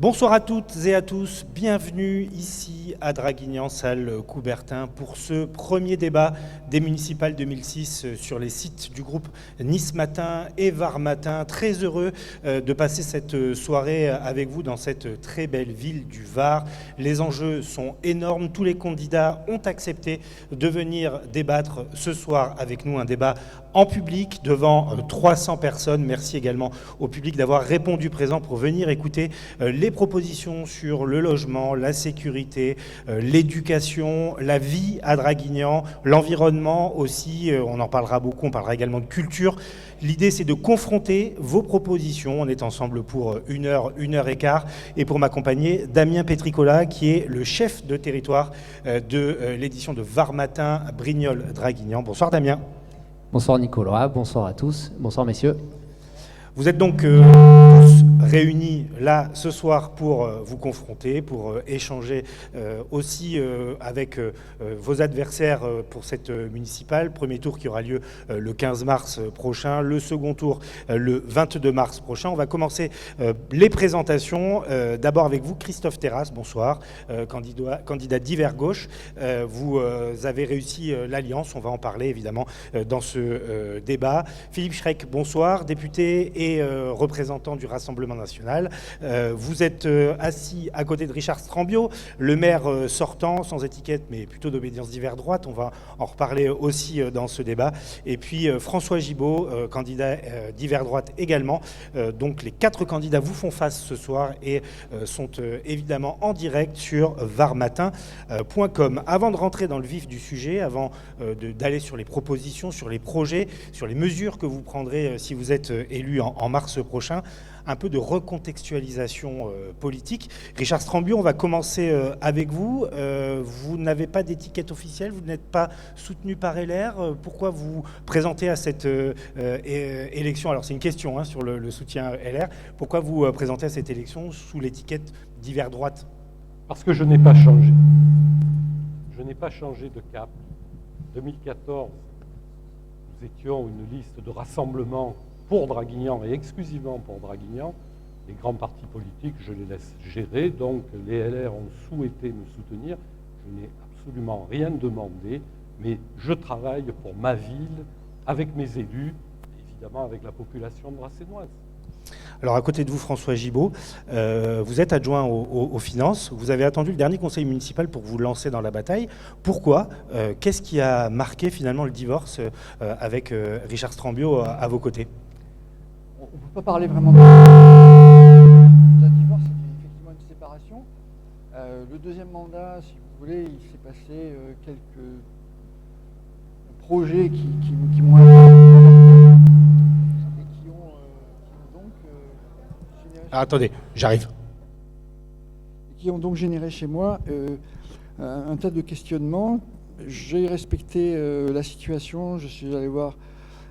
Bonsoir à toutes et à tous, bienvenue ici à Draguignan, salle Coubertin, pour ce premier débat des municipales 2006 sur les sites du groupe Nice Matin et Var Matin. Très heureux de passer cette soirée avec vous dans cette très belle ville du Var. Les enjeux sont énormes, tous les candidats ont accepté de venir débattre ce soir avec nous, un débat en public devant 300 personnes. Merci également au public d'avoir répondu présent pour venir écouter les propositions sur le logement, la sécurité, l'éducation, la vie à Draguignan, l'environnement aussi, on en parlera beaucoup, on parlera également de culture. L'idée, c'est de confronter vos propositions. On est ensemble pour une heure et quart. Et pour m'accompagner, Damien Petricola, qui est le chef de territoire de l'édition de Var Matin Brignoles-Draguignan. Bonsoir Damien. Bonsoir Nicolas, bonsoir à tous, bonsoir messieurs. Vous êtes donc tous réunis là ce soir pour vous confronter, pour échanger aussi avec vos adversaires pour cette municipale. Premier tour qui aura lieu le 15 mars prochain, le second tour le 22 mars prochain. On va commencer les présentations. D'abord avec vous, Christophe Terrasse, bonsoir, candidat d'Hiver Gauche. Vous avez réussi l'alliance, on va en parler évidemment dans ce débat. Philippe Schreck, bonsoir, député et représentant du Rassemblement national. Vous êtes assis à côté de Richard Strambio, le maire sortant, sans étiquette, mais plutôt d'obédience d'hiver droite. On va en reparler aussi dans ce débat. Et puis François Gibault, candidat d'hiver droite également. Donc les 4 candidats vous font face ce soir et sont évidemment en direct sur varmatin.com. Avant de rentrer dans le vif du sujet, avant d'aller sur les propositions, sur les projets, sur les mesures que vous prendrez si vous êtes élu en mars prochain, un peu de recontextualisation politique. Richard Strambio, on va commencer avec vous. Vous n'avez pas d'étiquette officielle, vous n'êtes pas soutenu par LR. Pourquoi vous présentez à cette élection? Alors c'est une question sur le soutien LR. Pourquoi vous présentez à cette élection sous l'étiquette d'hiver droite? Parce que je n'ai pas changé. Je n'ai pas changé de cap. 2014, nous étions une liste de rassemblement pour Draguignan et exclusivement pour Draguignan. Les grands partis politiques, je les laisse gérer, donc les LR ont souhaité me soutenir. Je n'ai absolument rien demandé, mais je travaille pour ma ville, avec mes élus, évidemment avec la population brassénoise. Alors à côté de vous, François Gibault, vous êtes adjoint aux finances. Vous avez attendu le dernier conseil municipal pour vous lancer dans la bataille. Pourquoi? Qu'est-ce qui a marqué finalement le divorce avec Richard Strambio à vos côtés? On ne peut pas parler vraiment d'un divorce, c'était effectivement une séparation. Le deuxième mandat, si vous voulez, il s'est passé quelques projets qui m'ont et qui ont donc généré... Attendez, j'arrive. Qui ont donc généré chez moi un tas de questionnements. J'ai respecté la situation, je suis allé voir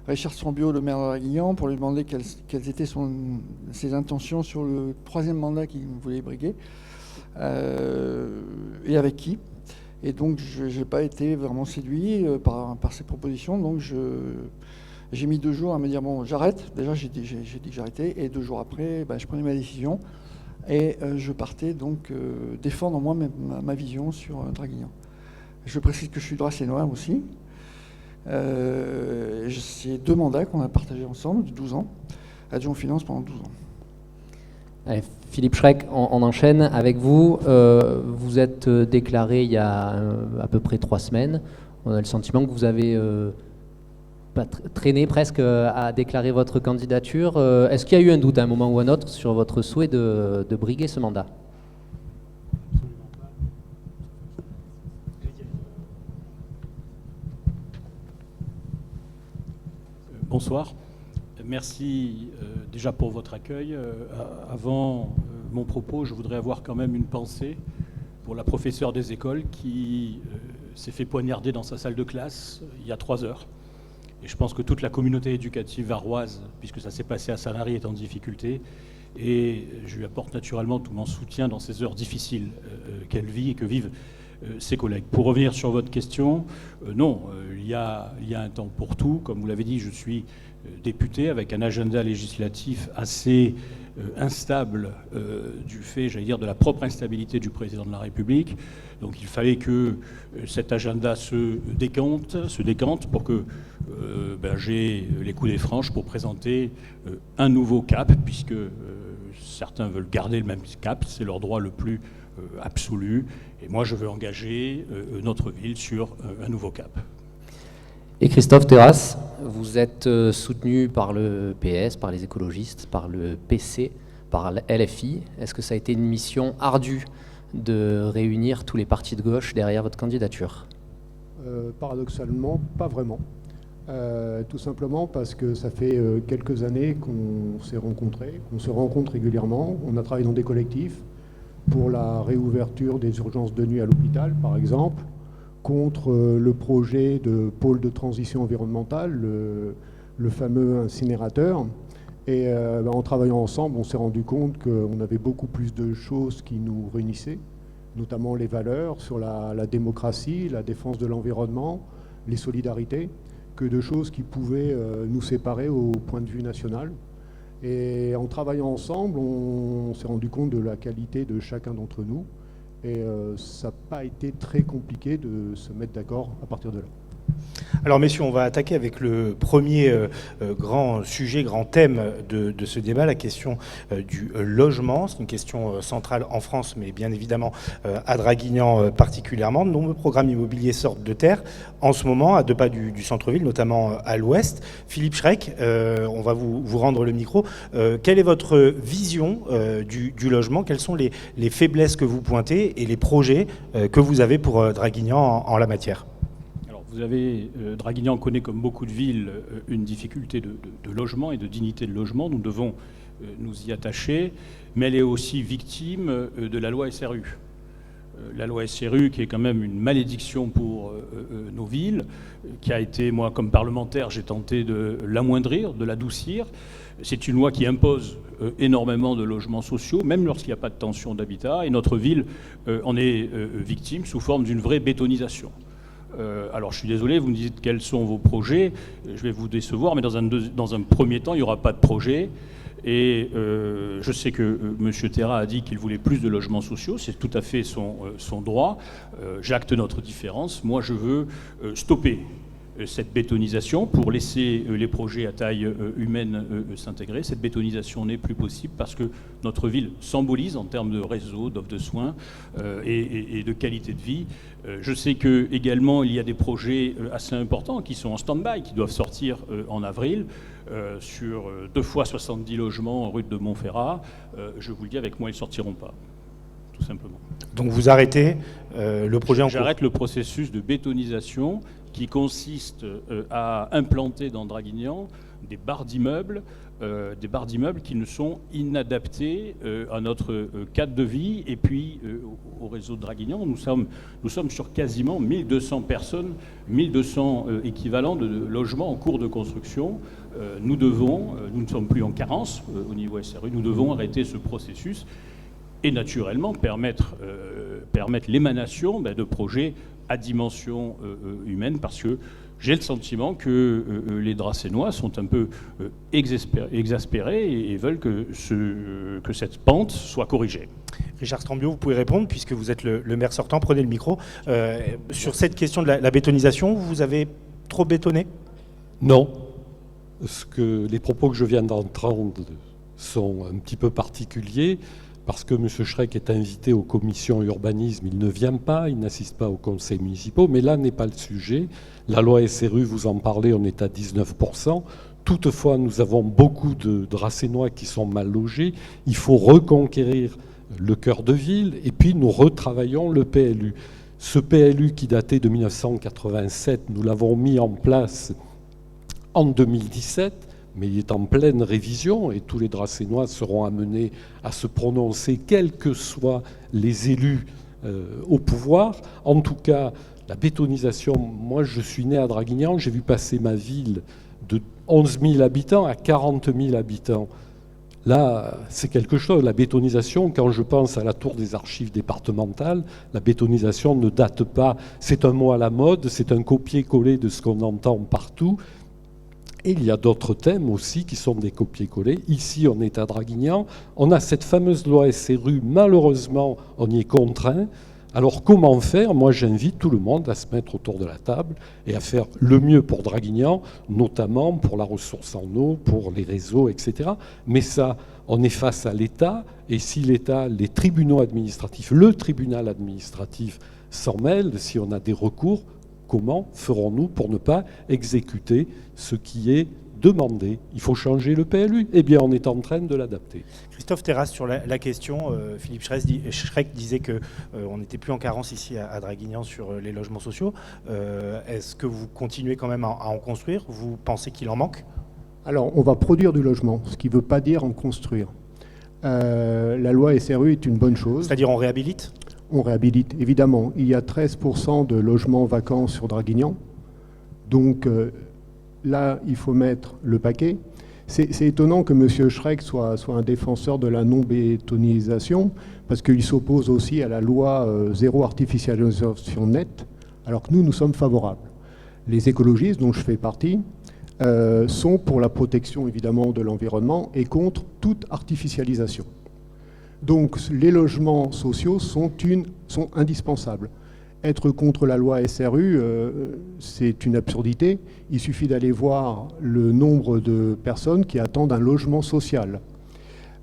Richard Strambio, le maire de Draguignan, pour lui demander quelles étaient ses intentions sur le 3e mandat qu'il voulait briguer, et avec qui. Et donc, je n'ai pas été vraiment séduit par ces propositions. Donc, j'ai mis 2 jours à me dire, bon, j'arrête. Déjà, j'ai dit que j'arrêtais. Et 2 jours après, je prenais ma décision. Et je partais donc défendre, moi, ma vision sur Draguignan. Je précise que je suis dracénois aussi. C'est 2 mandats qu'on a partagés ensemble, de 12 ans, adjoint aux finances pendant 12 ans. Allez, Philippe Schreck, on enchaîne avec vous. Vous êtes déclaré il y a à peu près 3 semaines. On a le sentiment que vous avez traîné presque à déclarer votre candidature. Est-ce qu'il y a eu un doute à un moment ou à un autre sur votre souhait de briguer ce mandat? Bonsoir. Merci déjà pour votre accueil. Avant mon propos, je voudrais avoir quand même une pensée pour la professeure des écoles qui s'est fait poignarder dans sa salle de classe il y a 3 heures. Et je pense que toute la communauté éducative varoise, puisque ça s'est passé à Sanary, est en difficulté. Et je lui apporte naturellement tout mon soutien dans ces heures difficiles qu'elle vit et que vivent ses collègues. Pour revenir sur votre question, non, il y a un temps pour tout. Comme vous l'avez dit, je suis député avec un agenda législatif assez instable du fait, j'allais dire, de la propre instabilité du président de la République. Donc il fallait que cet agenda se décante pour que j'ai les coups des franches pour présenter un nouveau cap, puisque certains veulent garder le même cap, c'est leur droit le plus absolu. Et moi, je veux engager notre ville sur un nouveau cap. Et Christophe Terrasse, vous êtes soutenu par le PS, par les écologistes, par le PC, par LFI. Est-ce que ça a été une mission ardue de réunir tous les partis de gauche derrière votre candidature? Paradoxalement, pas vraiment. Tout simplement parce que ça fait quelques années qu'on s'est rencontrés, qu'on se rencontre régulièrement. On a travaillé dans des collectifs pour la réouverture des urgences de nuit à l'hôpital, par exemple, contre le projet de pôle de transition environnementale, le fameux incinérateur. Et en travaillant ensemble, on s'est rendu compte qu'on avait beaucoup plus de choses qui nous réunissaient, notamment les valeurs sur la démocratie, la défense de l'environnement, les solidarités, que de choses qui pouvaient nous séparer au point de vue national. Et en travaillant ensemble, on s'est rendu compte de la qualité de chacun d'entre nous. Et ça n'a pas été très compliqué de se mettre d'accord à partir de là. Alors messieurs, on va attaquer avec le premier grand sujet, grand thème de ce débat, la question du logement. C'est une question centrale en France, mais bien évidemment à Draguignan particulièrement. De nombreux programmes immobiliers sortent de terre en ce moment, à 2 pas du centre-ville, notamment à l'ouest. Philippe Schreck, on va vous rendre le micro. Quelle est votre vision du logement? Quelles sont les faiblesses que vous pointez et les projets que vous avez pour Draguignan en la matière? Vous avez, Draguignan connaît comme beaucoup de villes une difficulté de logement et de dignité de logement. Nous devons nous y attacher, mais elle est aussi victime de la loi SRU. La loi SRU qui est quand même une malédiction pour nos villes, qui a été, moi comme parlementaire, j'ai tenté de l'amoindrir, de l'adoucir. C'est une loi qui impose énormément de logements sociaux, même lorsqu'il n'y a pas de tension d'habitat, et notre ville en est victime sous forme d'une vraie bétonisation. Alors je suis désolé, vous me dites quels sont vos projets, je vais vous décevoir, mais dans un premier temps, il n'y aura pas de projet. Et je sais que M. Terra a dit qu'il voulait plus de logements sociaux, c'est tout à fait son droit. J'acte notre différence. Moi, je veux stopper cette bétonisation pour laisser les projets à taille humaine s'intégrer. Cette bétonisation n'est plus possible parce que notre ville s'embolise en termes de réseau, d'offres de soins et de qualité de vie. Je sais que également il y a des projets assez importants qui sont en stand-by, qui doivent sortir en avril sur 2 fois 70 logements rue de Montferrat. Je vous le dis, avec moi, ils ne sortiront pas, tout simplement. Donc vous arrêtez le projet en cours? J'arrête le processus de bétonisation qui consiste à implanter dans Draguignan des barres d'immeubles qui ne sont inadaptés à notre cadre de vie et puis au réseau de Draguignan. Nous sommes sur quasiment 1200 personnes, 1200 équivalents de logements en cours de construction. Nous ne sommes plus en carence au niveau SRU, nous devons arrêter ce processus et naturellement permettre l'émanation de projets à dimension humaine, parce que j'ai le sentiment que les Dracénois sont un peu exaspérés et veulent que cette pente soit corrigée. Richard Strambio, vous pouvez répondre, puisque vous êtes le maire sortant, prenez le micro. Sur cette question de la bétonisation, vous avez trop bétonné? Non. Les propos que je viens d'entendre sont un petit peu particuliers, parce que M. Schreck est invité aux commissions urbanisme, il ne vient pas, il n'assiste pas aux conseils municipaux, mais là n'est pas le sujet. La loi SRU, vous en parlez, on est à 19%. Toutefois, nous avons beaucoup de Dracénois qui sont mal logés. Il faut reconquérir le cœur de ville, et puis nous retravaillons le PLU. Ce PLU qui datait de 1987, nous l'avons mis en place en 2017, mais il est en pleine révision et tous les Dracénois seront amenés à se prononcer, quels que soient les élus au pouvoir. En tout cas, la bétonisation, moi je suis né à Draguignan, j'ai vu passer ma ville de 11 000 habitants à 40 000 habitants. Là, c'est quelque chose. La bétonisation, quand je pense à la tour des archives départementales, la bétonisation ne date pas, c'est un mot à la mode, c'est un copier-coller de ce qu'on entend partout. Et il y a d'autres thèmes aussi qui sont des copier-coller. Ici, on est à Draguignan. On a cette fameuse loi SRU. Malheureusement, on y est contraint. Alors, comment faire? Moi, j'invite tout le monde à se mettre autour de la table et à faire le mieux pour Draguignan, notamment pour la ressource en eau, pour les réseaux, etc. Mais ça, on est face à l'État. Et si l'État, les tribunaux administratifs, le tribunal administratif s'en mêle, si on a des recours, comment ferons-nous pour ne pas exécuter ce qui est demandé? Il faut changer le PLU. Eh bien, on est en train de l'adapter. Christophe Terrasse, sur la question, Philippe Schreck disait qu'on n'était plus en carence ici à Draguignan sur les logements sociaux. Est-ce que vous continuez quand même à en construire? Vous pensez qu'il en manque? Alors, on va produire du logement, ce qui ne veut pas dire en construire. La loi SRU est une bonne chose. C'est-à-dire on réhabilite? On réhabilite, évidemment. Il y a 13% de logements vacants sur Draguignan. Donc là, il faut mettre le paquet. C'est étonnant que M. Schreck soit un défenseur de la non-bétonisation, parce qu'il s'oppose aussi à la loi zéro artificialisation nette, alors que nous sommes favorables. Les écologistes, dont je fais partie, sont pour la protection, évidemment, de l'environnement et contre toute artificialisation. Donc les logements sociaux sont indispensables. Être contre la loi SRU, c'est une absurdité. Il suffit d'aller voir le nombre de personnes qui attendent un logement social.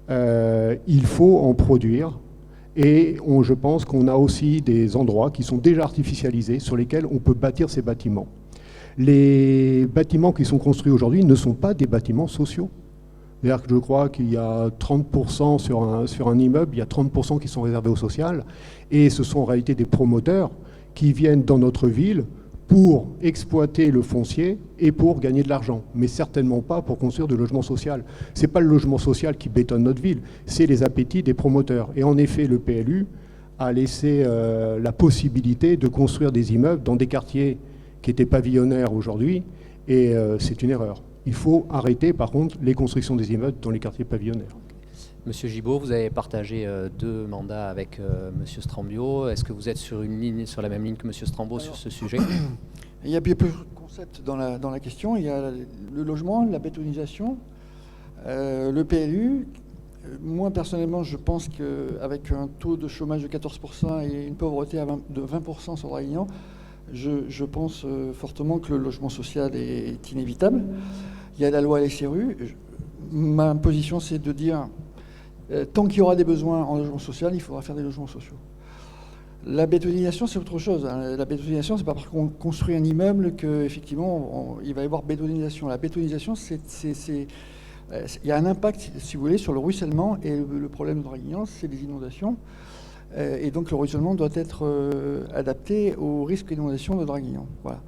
Il faut en produire. Et je pense qu'on a aussi des endroits qui sont déjà artificialisés sur lesquels on peut bâtir ces bâtiments. Les bâtiments qui sont construits aujourd'hui ne sont pas des bâtiments sociaux. C'est-à-dire que je crois qu'il y a 30% sur un immeuble, il y a 30% qui sont réservés au social, et ce sont en réalité des promoteurs qui viennent dans notre ville pour exploiter le foncier et pour gagner de l'argent, mais certainement pas pour construire du logement social. Ce n'est pas le logement social qui bétonne notre ville, c'est les appétits des promoteurs. Et en effet, le PLU a laissé la possibilité de construire des immeubles dans des quartiers qui étaient pavillonnaires aujourd'hui, et c'est une erreur. Il faut arrêter, par contre, les constructions des immeubles dans les quartiers pavillonnaires. Monsieur Gibault, vous avez partagé 2 mandats avec Monsieur Strambio. Est-ce que vous êtes sur la même ligne que Monsieur Strambio sur ce sujet? Il y a plusieurs concepts dans la question. Il y a le logement, la bétonisation, le PLU. Moi, personnellement, je pense qu'avec un taux de chômage de 14% et une pauvreté de 20% sur Draguignan, je pense fortement que le logement social est inévitable. Il y a la loi SRU. Ma position, c'est de dire, tant qu'il y aura des besoins en logement social, il faudra faire des logements sociaux. La bétonisation, c'est autre chose. La bétonisation, c'est pas parce qu'on construit un immeuble qu'effectivement, il va y avoir bétonisation. La bétonisation, il y a un impact, si vous voulez, sur le ruissellement. Et le problème de Draguignan, c'est les inondations. Et donc le ruissellement doit être adapté au risque d'inondation de Draguignan. Voilà.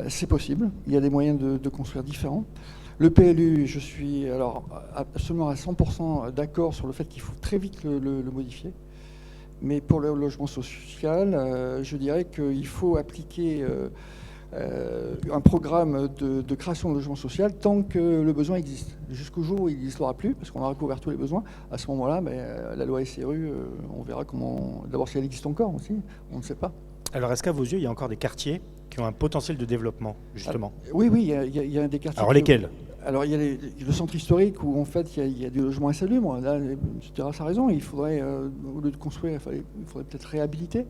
C'est possible, il y a des moyens de construire différents. Le PLU, je suis alors absolument à 100% d'accord sur le fait qu'il faut très vite le modifier. Mais pour le logement social, je dirais qu'il faut appliquer un programme de création de logement social tant que le besoin existe. Jusqu'au jour où il n'existera plus, parce qu'on aura couvert tous les besoins, à ce moment-là, la loi SRU, on verra comment... D'abord, si elle existe encore aussi, on ne sait pas. Alors, est-ce qu'à vos yeux, il y a encore des quartiers qui ont un potentiel de développement, justement? Oui, il y a des quartiers... Alors, lesquels? Alors, il y a le centre historique où, en fait, il y a du logement insalubre. Là, M. Terrasse a raison, il faudrait, au lieu de construire, il faudrait peut-être réhabiliter,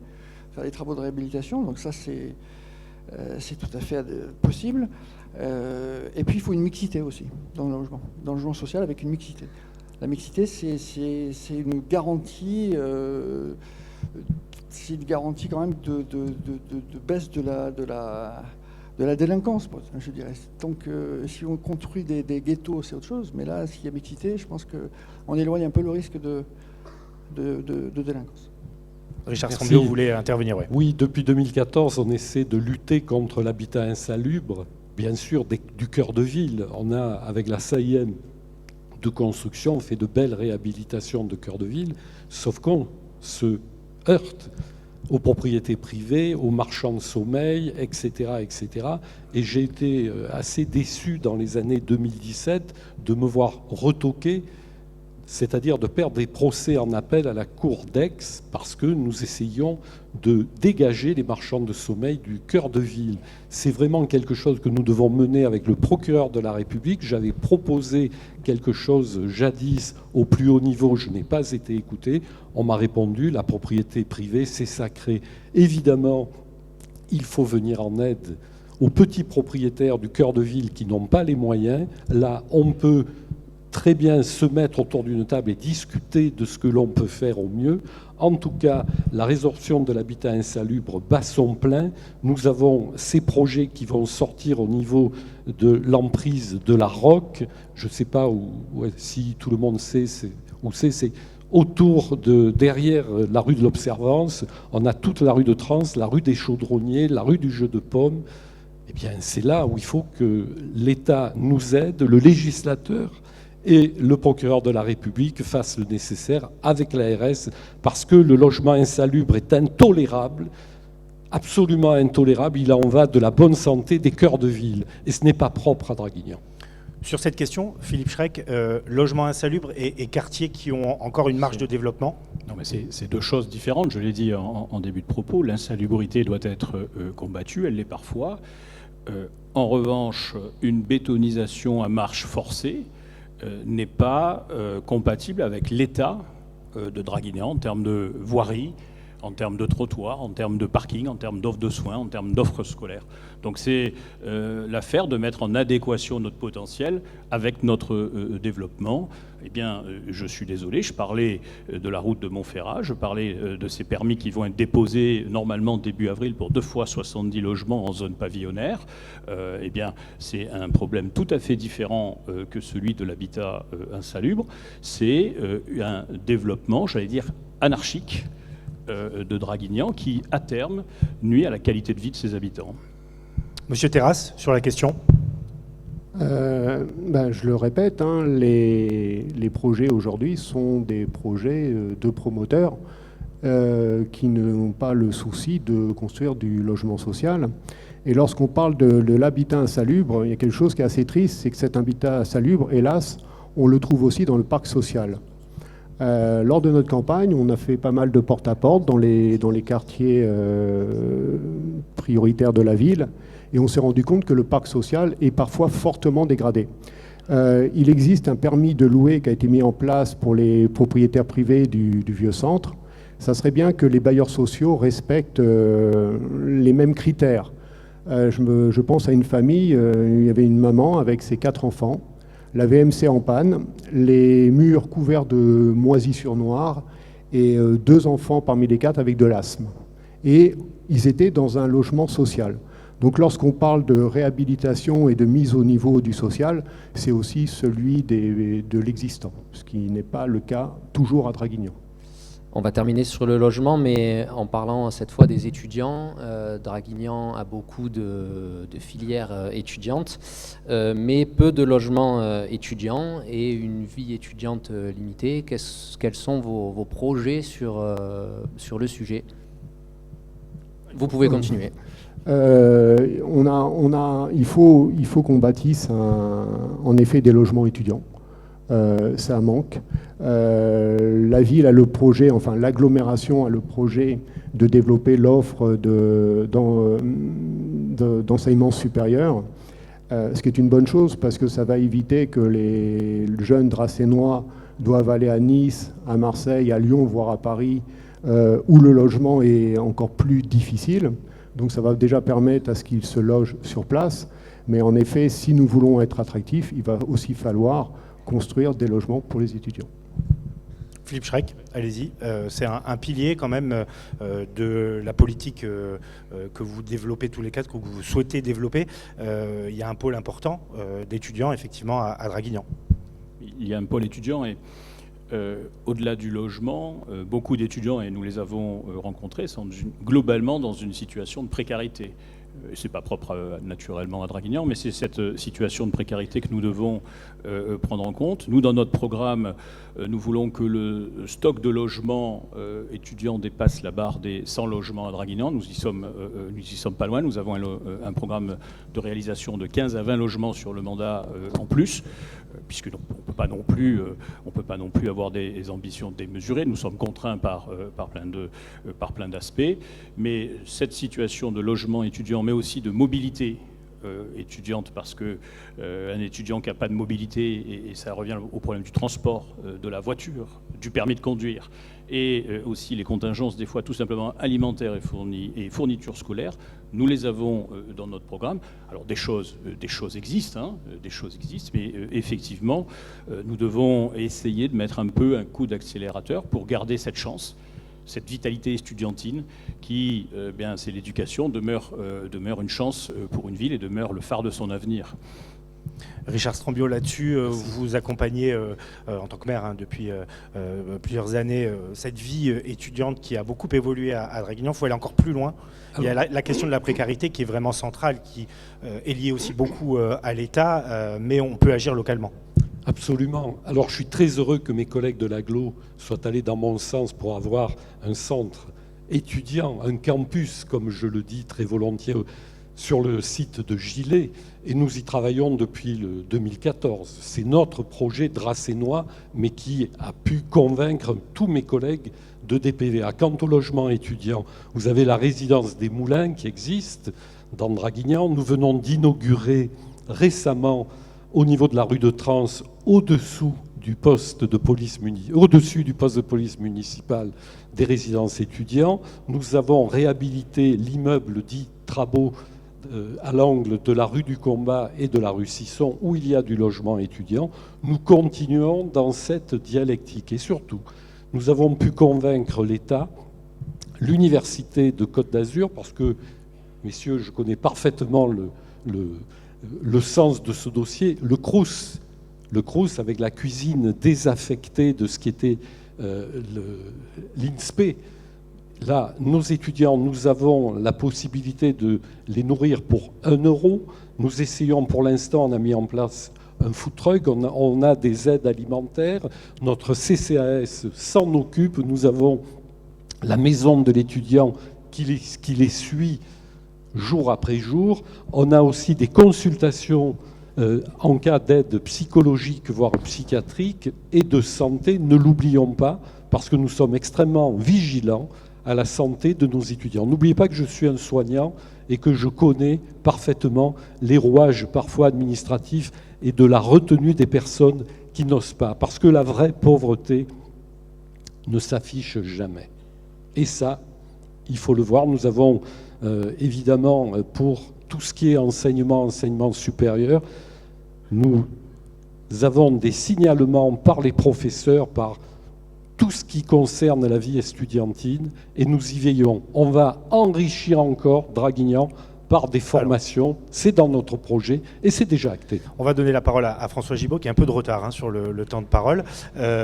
faire des travaux de réhabilitation. Donc ça, c'est tout à fait possible. Et puis, il faut une mixité aussi dans le logement social avec une mixité. La mixité, c'est une garantie... c'est une garantie quand même de baisse de la délinquance, je dirais. Donc si on construit des ghettos, c'est autre chose, mais là, s'il y a mixité, je pense qu'on éloigne un peu le risque de délinquance. Richard Strambio, vous voulez intervenir? Oui, depuis 2014, on essaie de lutter contre l'habitat insalubre, bien sûr, du cœur de ville. On a, avec la SAIM de construction, on fait de belles réhabilitations de cœur de ville, sauf qu'on se heurte aux propriétés privées, aux marchands de sommeil, etc., etc. Et j'ai été assez déçu dans les années 2017 de me voir retoquer c'est-à-dire de perdre des procès en appel à la Cour d'Aix parce que nous essayons de dégager les marchands de sommeil du cœur de ville. C'est vraiment quelque chose que nous devons mener avec le procureur de la République. J'avais proposé quelque chose jadis au plus haut niveau, je n'ai pas été écouté. On m'a répondu, la propriété privée, c'est sacré. Évidemment, il faut venir en aide aux petits propriétaires du cœur de ville qui n'ont pas les moyens. Là, on peut très bien se mettre autour d'une table et discuter de ce que l'on peut faire au mieux. En tout cas, la résorption de l'habitat insalubre bat son plein. Nous avons ces projets qui vont sortir au niveau de l'emprise de la Roque. Je ne sais pas si tout le monde sait où c'est autour derrière la rue de l'Observance. On a toute la rue de Trans, la rue des Chaudronniers, la rue du Jeu de Paume. Eh bien, c'est là où il faut que l'État nous aide, le législateur et le procureur de la République fassent le nécessaire avec l'ARS, parce que le logement insalubre est intolérable, absolument intolérable. Il en va de la bonne santé des cœurs de ville, et ce n'est pas propre à Draguignan. Sur cette question, Philippe Schreck, logement insalubre et quartiers qui ont encore une marge de développement? Non, mais c'est deux choses différentes. Je l'ai dit en début de propos, l'insalubrité doit être combattue, elle l'est parfois. En revanche, une bétonisation à marche forcée n'est pas compatible avec l'état de Draguignan en termes de voirie, en termes de trottoirs, en termes de parking, en termes d'offres de soins, en termes d'offres scolaires. Donc c'est l'affaire de mettre en adéquation notre potentiel avec notre développement. Eh bien, je suis désolé, je parlais de la route de Montferrat, je parlais de ces permis qui vont être déposés normalement début avril pour 2 fois 70 logements en zone pavillonnaire. Eh bien, c'est un problème tout à fait différent que celui de l'habitat insalubre. C'est un développement, j'allais dire, anarchique de Draguignan qui, à terme, nuit à la qualité de vie de ses habitants. Monsieur Terrasse, sur la question. Je le répète, hein, les projets aujourd'hui sont des projets de promoteurs qui n'ont pas le souci de construire du logement social. Et lorsqu'on parle de l'habitat insalubre, il y a quelque chose qui est assez triste, c'est que cet habitat insalubre, hélas, on le trouve aussi dans le parc social. Lors de notre campagne, on a fait pas mal de porte-à-porte dans les quartiers prioritaires de la ville, et on s'est rendu compte que le parc social est parfois fortement dégradé. Il existe un permis de louer qui a été mis en place pour les propriétaires privés du vieux centre. Ça serait bien que les bailleurs sociaux respectent les mêmes critères. Je pense à une famille, il y avait une maman avec ses 4 enfants, la VMC en panne, les murs couverts de moisissures noires et 2 enfants parmi les 4 avec de l'asthme. Et ils étaient dans un logement social. Donc lorsqu'on parle de réhabilitation et de mise au niveau du social, c'est aussi celui de l'existant, ce qui n'est pas le cas toujours à Draguignan. On va terminer sur le logement, mais en parlant cette fois des étudiants. Draguignan a beaucoup de filières étudiantes, mais peu de logements étudiants et une vie étudiante limitée. Quels sont vos projets sur le sujet? Vous pouvez continuer. Il faut qu'on bâtisse en effet des logements étudiants. Ça manque. La ville a le projet, enfin l'agglomération a le projet de développer l'offre d'enseignement supérieur, ce qui est une bonne chose parce que ça va éviter que les jeunes dracénois doivent aller à Nice, à Marseille, à Lyon, voire à Paris, où le logement est encore plus difficile. Donc ça va déjà permettre à ce qu'ils se logent sur place. Mais en effet, si nous voulons être attractifs, il va aussi falloir construire des logements pour les étudiants. Philippe Schreck, allez-y. C'est un pilier quand même de la politique que vous développez tous les 4, que vous souhaitez développer. Il y a un pôle important d'étudiants, effectivement, à Draguignan. Il y a un pôle étudiant et au-delà du logement, beaucoup d'étudiants, et nous les avons rencontrés, sont globalement dans une situation de précarité. Ce n'est pas propre naturellement à Draguignan, mais c'est cette situation de précarité que nous devons prendre en compte. Nous, dans notre programme, nous voulons que le stock de logements étudiants dépasse la barre des 100 logements à Draguignan. Nous y sommes pas loin. Nous avons un programme de réalisation de 15 à 20 logements sur le mandat en plus. puisque on ne peut pas non plus avoir des ambitions démesurées. Nous sommes contraints par plein d'aspects. Mais cette situation de logement étudiant, mais aussi de mobilité étudiante, parce qu'un étudiant qui n'a pas de mobilité, et ça revient au problème du transport, de la voiture, du permis de conduire, et aussi les contingences des fois tout simplement alimentaires et fournitures scolaires, nous les avons dans notre programme. Alors des choses existent, mais effectivement, nous devons essayer de mettre un peu un coup d'accélérateur pour garder cette chance, cette vitalité estudiantine qui, c'est l'éducation, demeure une chance pour une ville et demeure le phare de son avenir. Richard Strambio, là-dessus, vous accompagnez en tant que maire depuis plusieurs années cette vie étudiante qui a beaucoup évolué à Draguignan. Il faut aller encore plus loin. Il y a la question de la précarité qui est vraiment centrale, qui est liée aussi beaucoup à l'État, mais on peut agir localement. Absolument. Alors je suis très heureux que mes collègues de l'Aglo soient allés dans mon sens pour avoir un centre étudiant, un campus, comme je le dis très volontiers, sur le site de Gilet, et nous y travaillons depuis le 2014. C'est notre projet dracénois, mais qui a pu convaincre tous mes collègues de DPVA. Quant au logement étudiant, vous avez la résidence des Moulins qui existe dans Draguignan. Nous venons d'inaugurer récemment, au niveau de la rue de Trans, au-dessus du poste de police municipal des résidences étudiants, nous avons réhabilité l'immeuble dit Trabot à l'angle de la rue du Combat et de la rue Sisson, où il y a du logement étudiant. Nous continuons dans cette dialectique. Et surtout, nous avons pu convaincre l'État, l'Université de Côte d'Azur, parce que, messieurs, je connais parfaitement le sens de ce dossier, le Crous avec la cuisine désaffectée de ce qui était l'INSPE. Là, nos étudiants, nous avons la possibilité de les nourrir pour 1 €. Nous essayons, pour l'instant, on a mis en place un food truck, on a des aides alimentaires. Notre CCAS s'en occupe. Nous avons la maison de l'étudiant qui les suit jour après jour. On a aussi des consultations en cas d'aide psychologique, voire psychiatrique, et de santé. Ne l'oublions pas, parce que nous sommes extrêmement vigilants à la santé de nos étudiants. N'oubliez pas que je suis un soignant et que je connais parfaitement les rouages parfois administratifs et de la retenue des personnes qui n'osent pas. Parce que la vraie pauvreté ne s'affiche jamais. Et ça, il faut le voir. Nous avons évidemment, pour tout ce qui est enseignement supérieur, nous avons des signalements par les professeurs, par tout ce qui concerne la vie estudiantine, et nous y veillons. On va enrichir encore Draguignan par des formations. C'est dans notre projet et c'est déjà acté. On va donner la parole à François Gibault, qui a un peu de retard sur le temps de parole.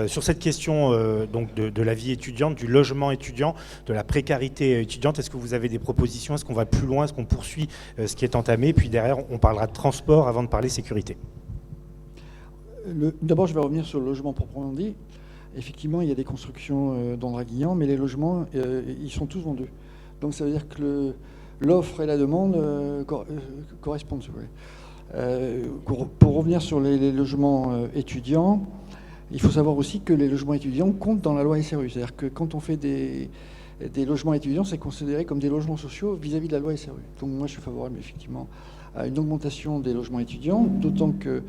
Sur cette question donc de la vie étudiante, du logement étudiant, de la précarité étudiante, est-ce que vous avez des propositions? Est-ce qu'on va plus loin? Est-ce qu'on poursuit ce qui est entamé? Puis derrière, on parlera de transport avant de parler sécurité. D'abord, je vais revenir sur le logement proprement dit. Effectivement, il y a des constructions dans Draguignan, mais les logements, ils sont tous vendus. Donc ça veut dire que l'offre et la demande correspondent, si vous voulez. Pour revenir sur les logements étudiants, il faut savoir aussi que les logements étudiants comptent dans la loi SRU. C'est-à-dire que quand on fait des logements étudiants, c'est considéré comme des logements sociaux vis-à-vis de la loi SRU. Donc moi, je suis favorable, effectivement, à une augmentation des logements étudiants, d'autant que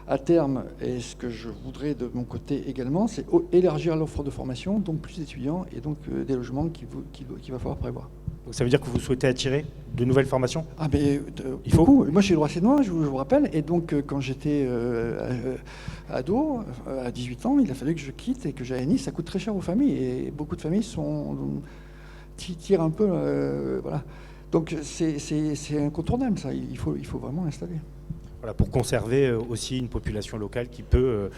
à terme, et ce que je voudrais de mon côté également, c'est élargir l'offre de formation, donc plus d'étudiants et donc des logements qu'il va falloir prévoir. Donc ça veut dire que vous souhaitez attirer de nouvelles formations? Ah ben, il faut. Moi, je suis droit-sénois, je vous rappelle, et donc quand j'étais ado, à 18 ans, il a fallu que je quitte et que j'aille à Nice. Ça coûte très cher aux familles, et beaucoup de familles tirent un peu, voilà. Donc c'est incontournable, ça. Il faut vraiment l'installer. Voilà, pour conserver aussi une population locale qui peut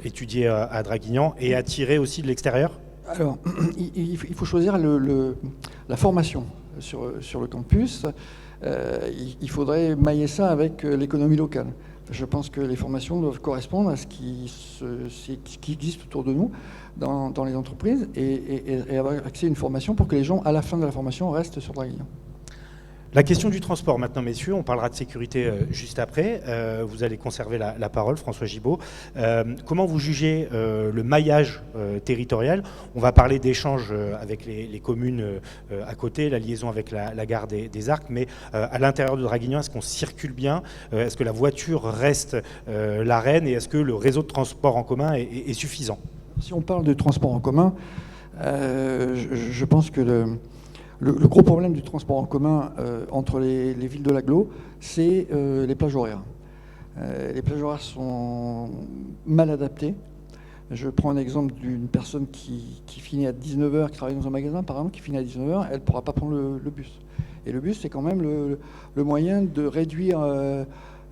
étudier à Draguignan et attirer aussi de l'extérieur? Alors, il faut choisir la formation sur le campus. Il faudrait mailler ça avec l'économie locale. Je pense que les formations doivent correspondre à ce qui existe autour de nous dans les entreprises et avoir accès à une formation pour que les gens, à la fin de la formation, restent sur Draguignan. La question du transport maintenant, messieurs, on parlera de sécurité juste après. Vous allez conserver la parole, François Gibault. Comment vous jugez le maillage territorial? On va parler d'échanges avec les communes à côté, la liaison avec la gare des Arcs, mais à l'intérieur de Draguignan, est-ce qu'on circule bien? Est-ce que la voiture reste la reine? Et est-ce que le réseau de transport en commun est suffisant? Si on parle de transport en commun, je pense que le gros problème du transport en commun entre les villes de l'agglo, c'est les plages horaires. Les plages horaires sont mal adaptées. Je prends un exemple d'une personne qui finit à 19h, qui travaille dans un magasin, par exemple, qui finit à 19h, elle ne pourra pas prendre le bus. Et le bus, c'est quand même le moyen de réduire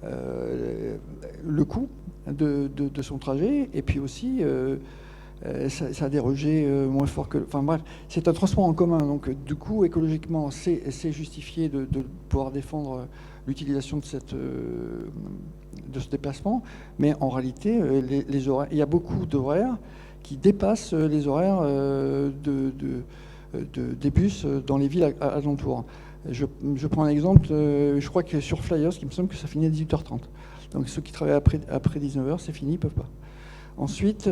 le coût de son trajet, et puis aussi... ça a des rejets moins forts que... Enfin bref, c'est un transport en commun, donc du coup, écologiquement, c'est justifié de pouvoir défendre l'utilisation de ce déplacement, mais en réalité, les horaires, il y a beaucoup d'horaires qui dépassent les horaires des bus dans les villes alentours. Je prends un exemple, je crois que sur Flyers, il me semble que ça finit à 18h30. Donc ceux qui travaillent après 19h, c'est fini, ils ne peuvent pas. Ensuite,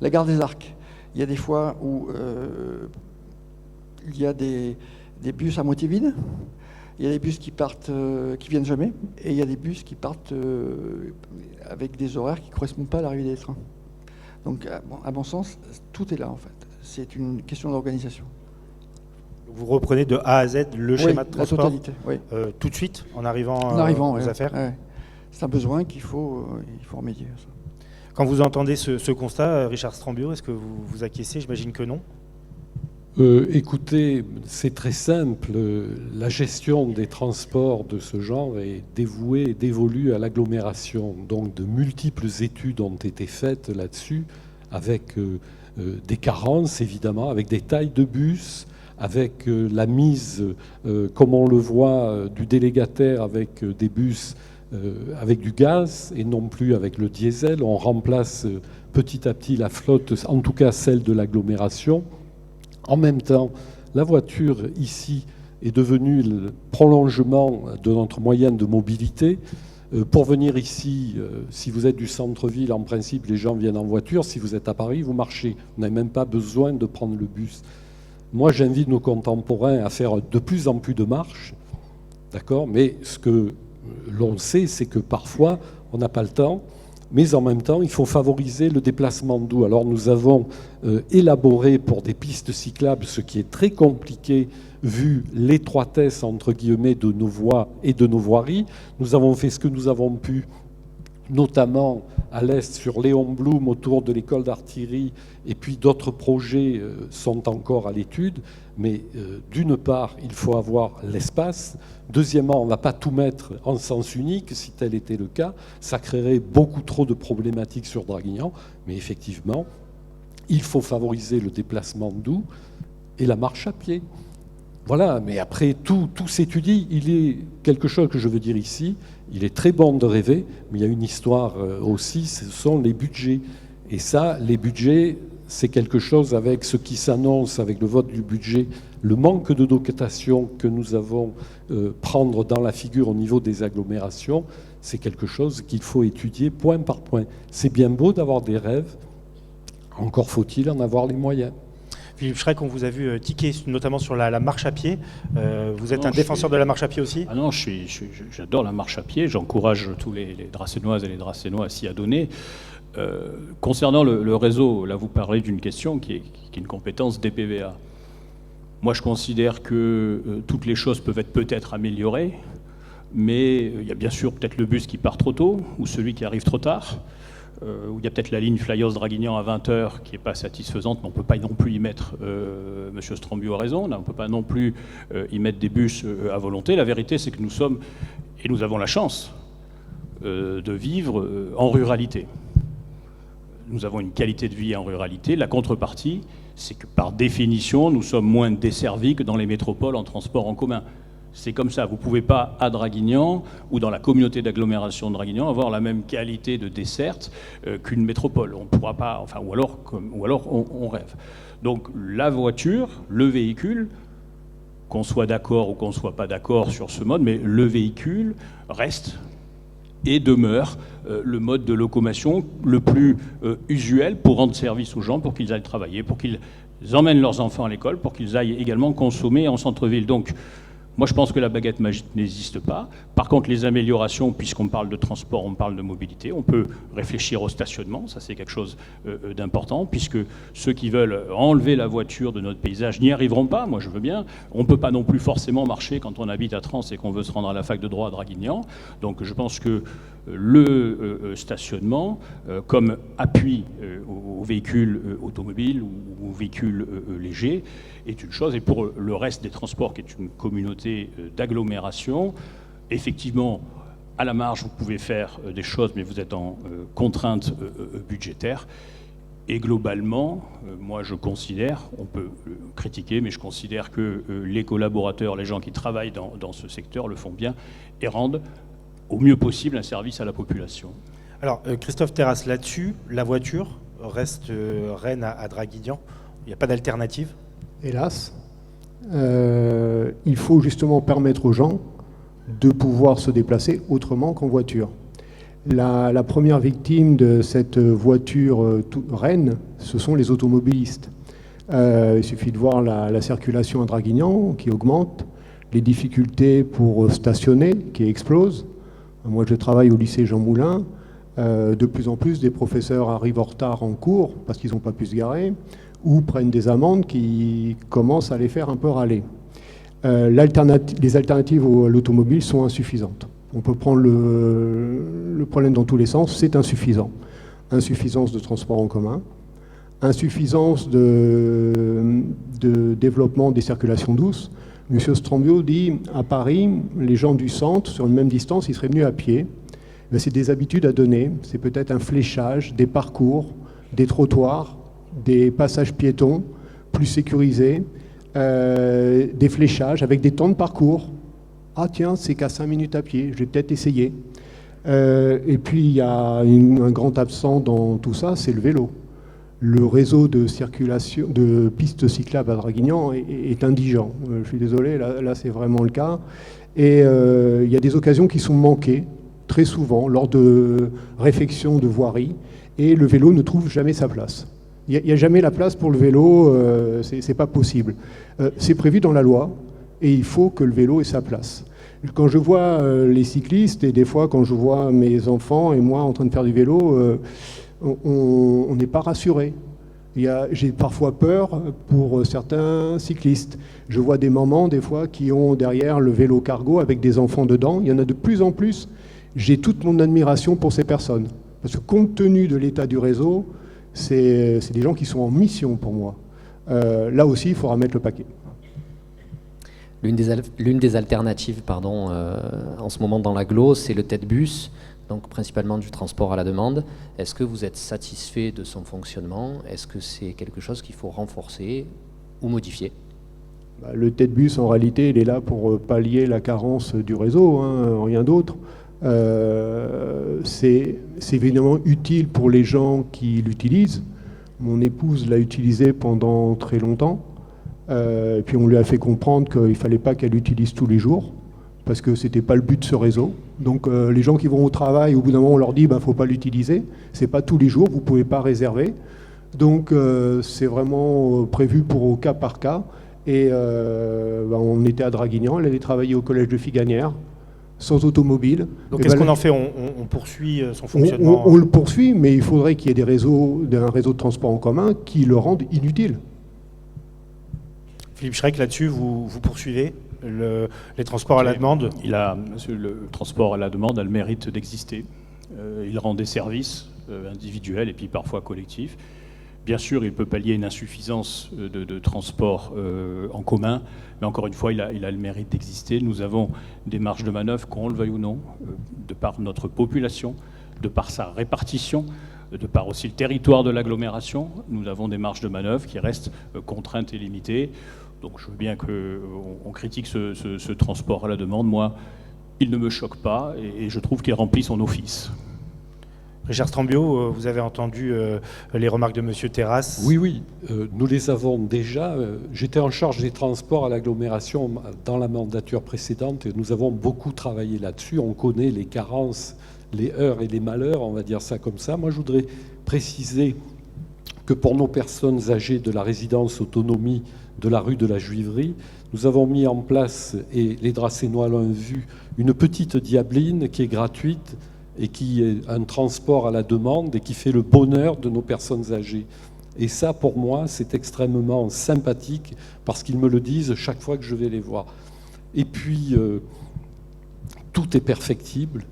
la gare des Arcs. Il y a des fois où il y a des bus à moitié vides, il y a des bus qui partent, qui viennent jamais, et il y a des bus qui partent avec des horaires qui ne correspondent pas à l'arrivée des trains. Donc, à mon sens, tout est là en fait. C'est une question d'organisation. Vous reprenez de A à Z le schéma de transport, la totalité, oui. Tout de suite, en arrivant aux affaires. Ouais. C'est un besoin il faut remédier à ça. Quand vous entendez ce constat, Richard Strambio, est-ce que vous acquiescez? J'imagine que non. Écoutez, c'est très simple. La gestion des transports de ce genre est dévouée et dévolue à l'agglomération. Donc de multiples études ont été faites là-dessus, avec des carences évidemment, avec des tailles de bus, avec la mise, comme on le voit, du délégataire avec des bus avec du gaz et non plus avec le diesel. On remplace petit à petit la flotte, en tout cas celle de l'agglomération. En même temps, la voiture ici est devenue le prolongement de notre moyen de mobilité. Pour venir ici, si vous êtes du centre-ville, en principe, les gens viennent en voiture. Si vous êtes à Paris, vous marchez. Vous n'avez même pas besoin de prendre le bus. Moi, j'invite nos contemporains à faire de plus en plus de marches, d'accord ? Mais ce que l'on sait, c'est que parfois, on n'a pas le temps, mais en même temps, il faut favoriser le déplacement doux. Alors nous avons élaboré pour des pistes cyclables, ce qui est très compliqué, vu l'étroitesse, entre guillemets, de nos voies et de nos voiries. Nous avons fait ce que nous avons pu, notamment à l'est sur Léon Blum, autour de l'école d'artillerie, et puis d'autres projets sont encore à l'étude. Mais d'une part, il faut avoir l'espace. Deuxièmement, on ne va pas tout mettre en sens unique. Si tel était le cas, ça créerait beaucoup trop de problématiques sur Draguignan. Mais effectivement, il faut favoriser le déplacement doux et la marche à pied. Voilà, mais après, tout s'étudie. Il est quelque chose que je veux dire ici. Il est très bon de rêver, mais il y a une histoire aussi, ce sont les budgets. Et ça, les budgets, c'est quelque chose avec ce qui s'annonce, avec le vote du budget, le manque de dotation que nous avons prendre dans la figure au niveau des agglomérations, c'est quelque chose qu'il faut étudier point par point. C'est bien beau d'avoir des rêves, encore faut-il en avoir les moyens. Philippe Schreck, on vous a vu tiquer notamment sur la marche à pied. Vous êtes un défenseur de la marche à pied aussi? Ah non, j'adore la marche à pied. J'encourage tous les Dracénoises et les Dracénois à s'y adonner. Concernant le réseau, là vous parlez d'une question qui est une compétence DPVA. Moi je considère que toutes les choses peuvent être peut-être améliorées, mais il y a bien sûr peut-être le bus qui part trop tôt ou celui qui arrive trop tard. Où il y a peut-être la ligne Flyers-Draguignan à 20h qui n'est pas satisfaisante, mais on ne peut pas non plus y mettre, M. Strambio a raison, on ne peut pas non plus y mettre des bus à volonté. La vérité, c'est que nous sommes, et nous avons la chance, de vivre en ruralité. Nous avons une qualité de vie en ruralité. La contrepartie, c'est que par définition, nous sommes moins desservis que dans les métropoles en transport en commun. C'est comme ça. Vous ne pouvez pas, à Draguignan, ou dans la communauté d'agglomération de Draguignan, avoir la même qualité de desserte qu'une métropole. On ne pourra pas, enfin, ou alors on rêve. Donc la voiture, le véhicule, qu'on soit d'accord ou qu'on ne soit pas d'accord sur ce mode, mais le véhicule reste et demeure le mode de locomotion le plus usuel pour rendre service aux gens, pour qu'ils aillent travailler, pour qu'ils emmènent leurs enfants à l'école, pour qu'ils aillent également consommer en centre-ville. Donc, moi, je pense que la baguette magique n'existe pas. Par contre, les améliorations, puisqu'on parle de transport, on parle de mobilité, on peut réfléchir au stationnement, ça c'est quelque chose d'important, puisque ceux qui veulent enlever la voiture de notre paysage n'y arriveront pas, moi je veux bien. On ne peut pas non plus forcément marcher quand on habite à Trans et qu'on veut se rendre à la fac de droit à Draguignan. Donc je pense que le stationnement, comme appui aux véhicules automobiles ou aux véhicules légers, est une chose. Et pour le reste des transports, qui est une communauté d'agglomération, effectivement, à la marge, vous pouvez faire des choses, mais vous êtes en contrainte budgétaire. Et globalement, moi je considère, on peut critiquer, mais je considère que les collaborateurs, les gens qui travaillent dans ce secteur le font bien et rendent au mieux possible un service à la population. Alors, Christophe Terrasse, là-dessus, la voiture reste Rennes à Draguignan. Il n'y a pas d'alternative? Hélas, il faut justement permettre aux gens de pouvoir se déplacer autrement qu'en voiture. La première victime de cette voiture Rennes, ce sont les automobilistes. Il suffit de voir la circulation à Draguignan qui augmente, les difficultés pour stationner qui explosent. Moi, je travaille au lycée Jean Moulin. De plus en plus, des professeurs arrivent en retard en cours parce qu'ils n'ont pas pu se garer ou prennent des amendes qui commencent à les faire un peu râler. Les alternatives à l'automobile sont insuffisantes. On peut prendre le problème dans tous les sens, c'est insuffisant. Insuffisance de transport en commun, insuffisance de développement des circulations douces. Monsieur Strambio dit, à Paris, les gens du centre, sur une même distance, ils seraient venus à pied. Mais c'est des habitudes à donner, c'est peut-être un fléchage, des parcours, des trottoirs, des passages piétons plus sécurisés, des fléchages avec des temps de parcours. Ah tiens, c'est qu'à 5 minutes à pied, je vais peut-être essayer. Et puis il y a un grand absent dans tout ça, c'est le vélo. Le réseau de circulation, de pistes cyclables à Draguignan est indigent. Je suis désolé, là c'est vraiment le cas. Et il y a des occasions qui sont manquées, très souvent, lors de réfections de voirie, et le vélo ne trouve jamais sa place. Il n'y a jamais la place pour le vélo, c'est pas possible. C'est prévu dans la loi, et il faut que le vélo ait sa place. Quand je vois les cyclistes, et des fois quand je vois mes enfants et moi en train de faire du vélo, on n'est pas rassuré. J'ai parfois peur pour certains cyclistes. Je vois des mamans, des fois, qui ont derrière le vélo cargo avec des enfants dedans. Il y en a de plus en plus. J'ai toute mon admiration pour ces personnes. Parce que compte tenu de l'état du réseau, c'est des gens qui sont en mission pour moi. Là aussi, il faudra mettre le paquet. L'une des alternatives en ce moment dans l'agglo, c'est le TED-bus, donc principalement du transport à la demande. Est-ce que vous êtes satisfait de son fonctionnement? Est-ce que c'est quelque chose qu'il faut renforcer ou modifier? Le TED-bus, en réalité, il est là pour pallier la carence du réseau, rien d'autre. C'est évidemment utile pour les gens qui l'utilisent. Mon épouse l'a utilisé pendant très longtemps. Et puis on lui a fait comprendre qu'il ne fallait pas qu'elle l'utilise tous les jours, parce que ce n'était pas le but de ce réseau. Donc les gens qui vont au travail, au bout d'un moment, on leur dit faut pas l'utiliser. Ce n'est pas tous les jours, vous ne pouvez pas réserver. Donc c'est vraiment prévu au cas par cas. Et on était à Draguignan, elle allait travailler au collège de Figanières, sans automobile. Donc qu'est-ce qu'on en fait? On poursuit son fonctionnement? On le poursuit, mais il faudrait qu'il y ait un réseau de transport en commun qui le rende inutile. Philippe Schreck, là-dessus, vous poursuivez les transports à la demande? Le transport à la demande a le mérite d'exister. Il rend des services individuels et puis parfois collectifs. Bien sûr, il peut pallier une insuffisance de transport en commun, mais encore une fois, il a le mérite d'exister. Nous avons des marges de manœuvre, qu'on le veuille ou non, de par notre population, de par sa répartition, de par aussi le territoire de l'agglomération. Nous avons des marges de manœuvre qui restent contraintes et limitées. Donc je veux bien qu'on critique ce transport à la demande. Moi, il ne me choque pas et je trouve qu'il remplit son office. Richard Strambio, vous avez entendu les remarques de M. Terrasse. Oui, nous les avons déjà. J'étais en charge des transports à l'agglomération dans la mandature précédente et nous avons beaucoup travaillé là-dessus. On connaît les carences, les heurts et les malheurs, on va dire ça comme ça. Moi, je voudrais préciser que pour nos personnes âgées de la résidence autonomie de la rue de la Juiverie, nous avons mis en place, et les Dracénois l'ont vu, une petite diabline qui est gratuite et qui est un transport à la demande et qui fait le bonheur de nos personnes âgées. Et ça, pour moi, c'est extrêmement sympathique parce qu'ils me le disent chaque fois que je vais les voir. Et puis, tout est perfectible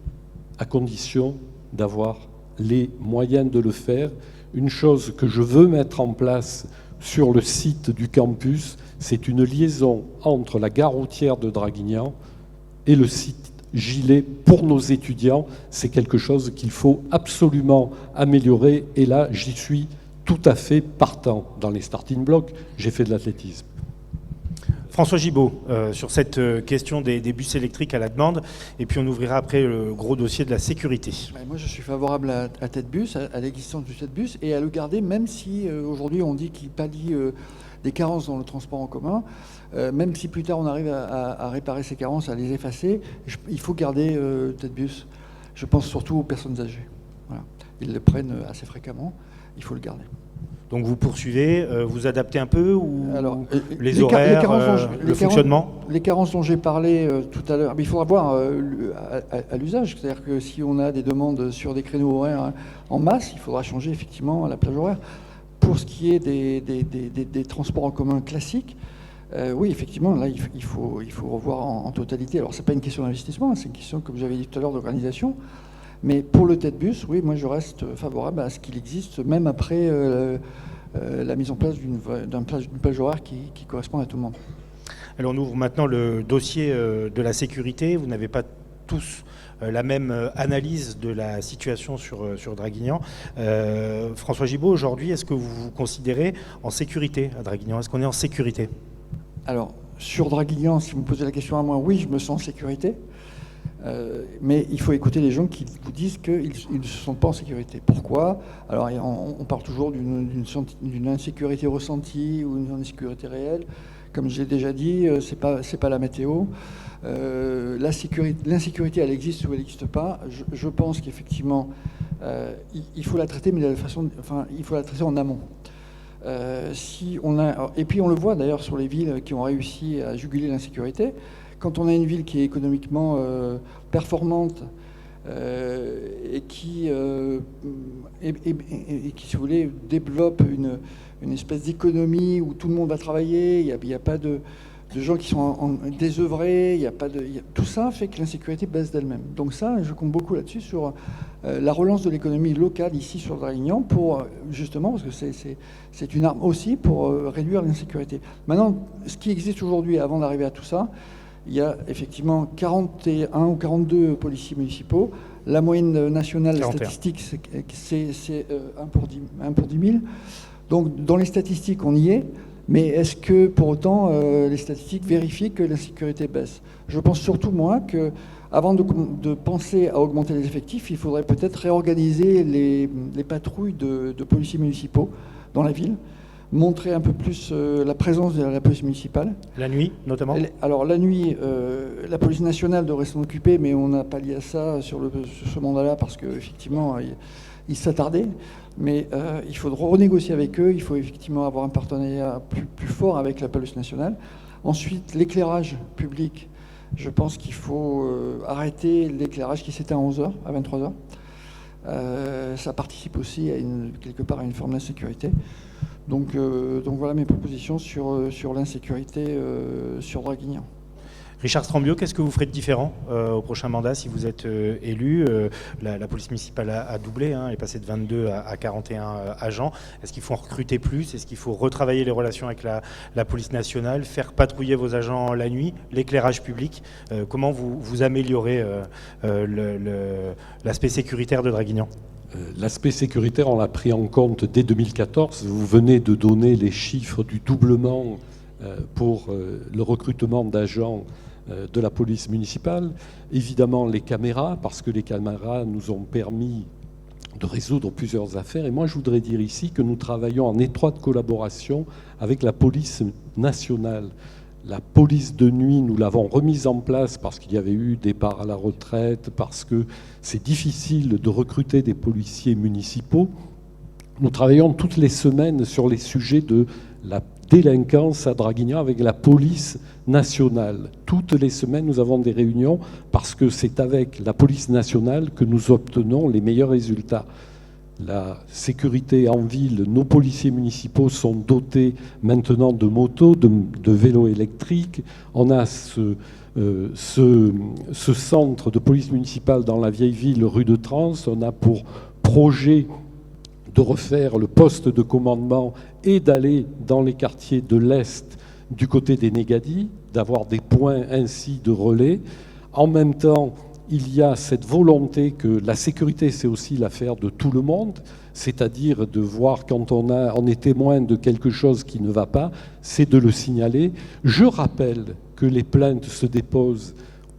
à condition d'avoir les moyens de le faire. Une chose que je veux mettre en place sur le site du campus, c'est une liaison entre la gare routière de Draguignan et le site Gilet pour nos étudiants. C'est quelque chose qu'il faut absolument améliorer. Et là, j'y suis tout à fait partant. Dans les starting blocks, j'ai fait de l'athlétisme. François Gibault, sur cette question des bus électriques à la demande, et puis on ouvrira après le gros dossier de la sécurité. Moi, je suis favorable à TEDbus, à l'existence du TEDbus, et à le garder, même si aujourd'hui on dit qu'il pallie des carences dans le transport en commun. Même si plus tard on arrive à réparer ces carences, à les effacer, il faut garder TEDbus. Je pense surtout aux personnes âgées. Voilà. Ils le prennent assez fréquemment, il faut le garder. Donc vous poursuivez, vous adaptez un peu ou alors, les horaires, le fonctionnement? Les carences dont j'ai parlé tout à l'heure, il faudra voir à l'usage. C'est-à-dire que si on a des demandes sur des créneaux horaires en masse, il faudra changer effectivement la plage horaire. Pour ce qui est des transports en commun classiques, oui, effectivement, là, il faut revoir en totalité. Alors, ce n'est pas une question d'investissement, c'est une question, comme j'avais dit tout à l'heure, d'organisation. Mais pour le TEDbus, oui, moi, je reste favorable à ce qu'il existe, même après la mise en place d'une plage horaire qui correspond à tout le monde. Alors, on ouvre maintenant le dossier de la sécurité. Vous n'avez pas tous la même analyse de la situation sur Draguignan. François Gibault, aujourd'hui, est-ce que vous vous considérez en sécurité à Draguignan? Est-ce qu'on est en sécurité? Alors, sur Draguignan, si vous me posez la question à moi, oui, je me sens en sécurité. Mais il faut écouter les gens qui vous disent qu'ils ne se sentent pas en sécurité. Pourquoi? Alors, on parle toujours d'une insécurité ressentie ou d'une insécurité réelle. Comme je l'ai déjà dit, c'est pas la météo. L'insécurité, elle existe ou elle n'existe pas. Je pense qu'effectivement, il faut la traiter, mais il faut la traiter en amont. Et puis on le voit d'ailleurs sur les villes qui ont réussi à juguler l'insécurité. Quand on a une ville qui est économiquement performante et qui, si vous voulez, développe une espèce d'économie où tout le monde va travailler, il n'y a pas de gens qui sont désœuvrés, tout ça fait que l'insécurité baisse d'elle-même. Donc ça, je compte beaucoup là-dessus sur la relance de l'économie locale ici sur Draguignan pour justement, parce que c'est une arme aussi pour réduire l'insécurité. Maintenant, ce qui existe aujourd'hui, avant d'arriver à tout ça, il y a effectivement 41 ou 42 policiers municipaux. La moyenne nationale 41. statistique, c'est 1 pour 10 000. Donc dans les statistiques, on y est. Mais est-ce que pour autant les statistiques vérifient que l'insécurité baisse? Je pense surtout, moi, qu'avant de penser à augmenter les effectifs, il faudrait peut-être réorganiser les patrouilles de policiers municipaux dans la ville, montrer un peu plus la présence de la police municipale. La nuit, notamment? Alors la nuit, la police nationale devrait s'en occuper, mais on n'a pas lié à ça sur ce mandat-là parce qu'effectivement, ils s'attardaient. Mais il faudra renégocier avec eux, il faut effectivement avoir un partenariat plus fort avec la police nationale. Ensuite, l'éclairage public, je pense qu'il faut arrêter l'éclairage qui s'éteint à 11h, à 23h. Ça participe aussi quelque part à une forme d'insécurité. Donc voilà mes propositions sur l'insécurité sur Draguignan. Richard Strambio, qu'est-ce que vous ferez de différent au prochain mandat si vous êtes élu? La police municipale a doublé, elle est passée de 22 à 41 agents. Est-ce qu'il faut en recruter plus? Est-ce qu'il faut retravailler les relations avec la police nationale, faire patrouiller vos agents la nuit, l'éclairage public? Comment vous améliorez l'aspect sécuritaire de Draguignan? L'aspect sécuritaire, on l'a pris en compte dès 2014. Vous venez de donner les chiffres du doublement pour le recrutement d'agents de la police municipale. Évidemment, les caméras, parce que les caméras nous ont permis de résoudre plusieurs affaires. Et moi, je voudrais dire ici que nous travaillons en étroite collaboration avec la police nationale. La police de nuit, nous l'avons remise en place parce qu'il y avait eu départ à la retraite, parce que c'est difficile de recruter des policiers municipaux. Nous travaillons toutes les semaines sur les sujets de la délinquance à Draguignan avec la police nationale. Toutes les semaines, nous avons des réunions parce que c'est avec la police nationale que nous obtenons les meilleurs résultats. La sécurité en ville, nos policiers municipaux sont dotés maintenant de motos, de vélos électriques. On a ce centre de police municipale dans la vieille ville, rue de Trans. On a pour projet de refaire le poste de commandement et d'aller dans les quartiers de l'Est du côté des Négadis, d'avoir des points ainsi de relais. En même temps, il y a cette volonté que la sécurité, c'est aussi l'affaire de tout le monde, c'est-à-dire de voir quand on est témoin de quelque chose qui ne va pas, c'est de le signaler. Je rappelle que les plaintes se déposent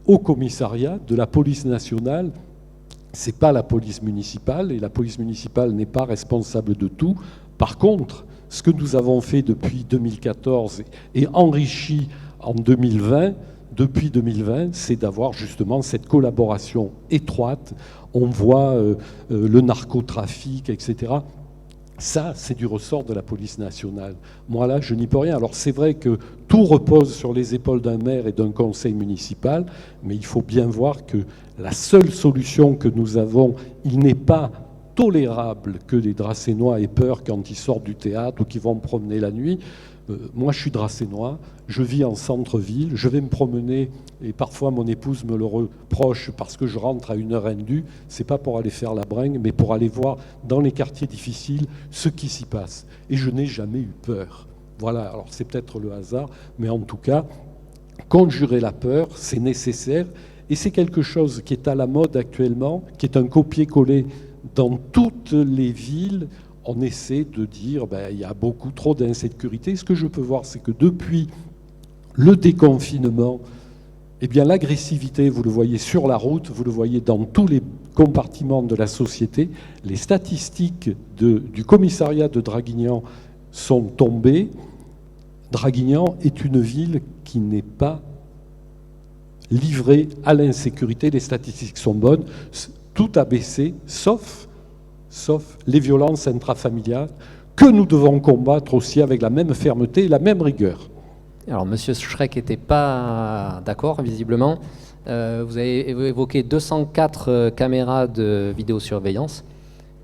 au commissariat de la police nationale. Ce n'est pas la police municipale, et la police municipale n'est pas responsable de tout. Par contre, ce que nous avons fait depuis 2014 et enrichi en 2020, depuis 2020, c'est d'avoir justement cette collaboration étroite. On voit le narcotrafic, etc. Ça, c'est du ressort de la police nationale. Moi, là, je n'y peux rien. Alors, c'est vrai que tout repose sur les épaules d'un maire et d'un conseil municipal, mais il faut bien voir que la seule solution que nous avons, il n'est pas tolérable que les Dracénois aient peur quand ils sortent du théâtre ou qu'ils vont promener la nuit. Moi, je suis Dracénois, je vis en centre-ville, je vais me promener, et parfois mon épouse me le reproche parce que je rentre à une heure indue. C'est pas pour aller faire la bringue, mais pour aller voir dans les quartiers difficiles ce qui s'y passe. Et je n'ai jamais eu peur. Voilà, alors c'est peut-être le hasard, mais en tout cas, conjurer la peur, c'est nécessaire, et c'est quelque chose qui est à la mode actuellement, qui est un copier-coller dans toutes les villes. On essaie de dire il y a beaucoup trop d'insécurité. Ce que je peux voir, c'est que depuis le déconfinement, eh bien, l'agressivité, vous le voyez sur la route, vous le voyez dans tous les compartiments de la société. Les statistiques du commissariat de Draguignan sont tombées. Draguignan est une ville qui n'est pas livrée à l'insécurité. Les statistiques sont bonnes. Tout a baissé, sauf les violences intrafamiliales, que nous devons combattre aussi avec la même fermeté et la même rigueur. Alors, M. Schreck n'était pas d'accord, visiblement. Vous avez évoqué 204 caméras de vidéosurveillance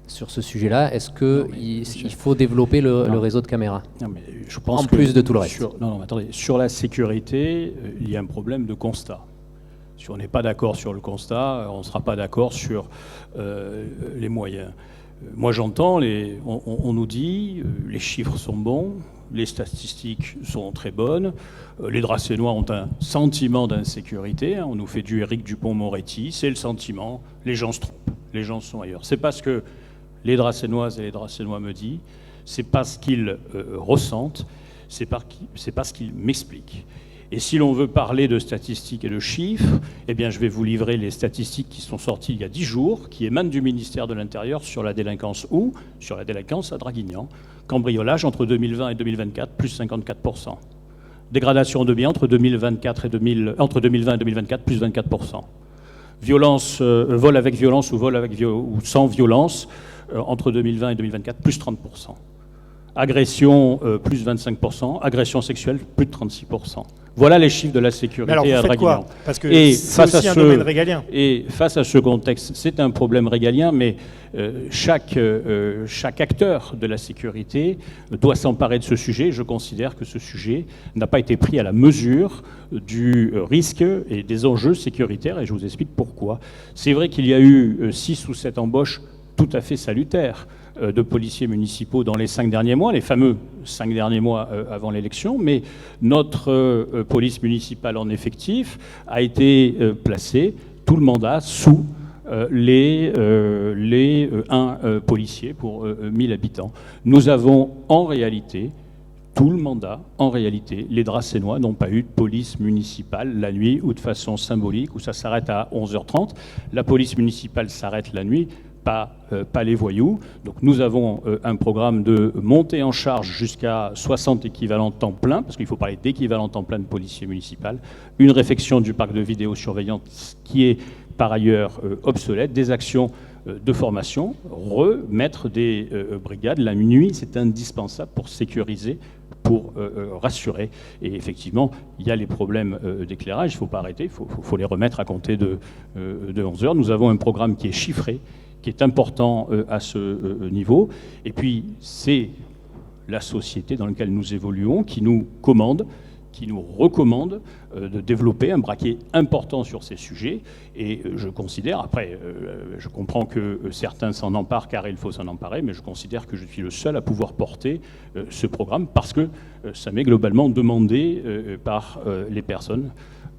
sur ce sujet-là. Est-ce qu'il faut développer le réseau de caméras? Non, mais je pense en plus de tout le reste. Attendez. Sur la sécurité, il y a un problème de constat. Si on n'est pas d'accord sur le constat, on ne sera pas d'accord sur les moyens. Moi, j'entends, on nous dit, les chiffres sont bons, les statistiques sont très bonnes, les Dracénois ont un sentiment d'insécurité, on nous fait du Éric Dupond-Moretti, c'est le sentiment, les gens se trompent, les gens sont ailleurs. C'est pas ce que les Dracénoises et les Dracénois me disent, c'est pas ce qu'ils ressentent, c'est pas ce qu'ils m'expliquent. Et si l'on veut parler de statistiques et de chiffres, eh bien, je vais vous livrer les statistiques qui sont sorties il y a 10 jours, qui émanent du ministère de l'Intérieur sur la délinquance sur la délinquance à Draguignan. Cambriolage entre 2020 et 2024, plus 54%. Dégradation de biens entre 2020 et 2024, plus 24%. Violence, vol avec violence ou sans violence, entre 2020 et 2024, plus 30%. Agression, plus 25%. Agression sexuelle, plus de 36%. Voilà les chiffres de la sécurité à Draguignan. Parce que c'est aussi un domaine régalien. Et face à ce contexte, c'est un problème régalien, mais chaque acteur de la sécurité doit s'emparer de ce sujet. Je considère que ce sujet n'a pas été pris à la mesure du risque et des enjeux sécuritaires, et je vous explique pourquoi. C'est vrai qu'il y a eu 6 ou 7 embauches tout à fait salutaires de policiers municipaux dans les 5 derniers mois, les fameux 5 derniers mois avant l'élection, mais notre police municipale en effectif a été placée tout le mandat sous les 1 policier pour 1000 habitants. Nous avons en réalité tout le mandat, en réalité, les Dracénois n'ont pas eu de police municipale la nuit ou de façon symbolique, où ça s'arrête à 11h30. La police municipale s'arrête la nuit pas les voyous. Donc nous avons un programme de montée en charge jusqu'à 60 équivalents temps plein, parce qu'il faut parler d'équivalent temps plein de policiers municipaux, une réfection du parc de vidéosurveillance qui est par ailleurs obsolète, des actions de formation, remettre des brigades la nuit, c'est indispensable pour sécuriser, pour rassurer. Et effectivement, il y a les problèmes d'éclairage, il ne faut pas arrêter, il faut les remettre à compter de 11 heures. Nous avons un programme qui est chiffré, qui est important à ce niveau. Et puis, c'est la société dans laquelle nous évoluons qui nous commande, qui nous recommande de développer un braquet important sur ces sujets. Et je considère, après, je comprends que certains s'en emparent car il faut s'en emparer, mais je considère que je suis le seul à pouvoir porter ce programme parce que ça m'est globalement demandé par les personnes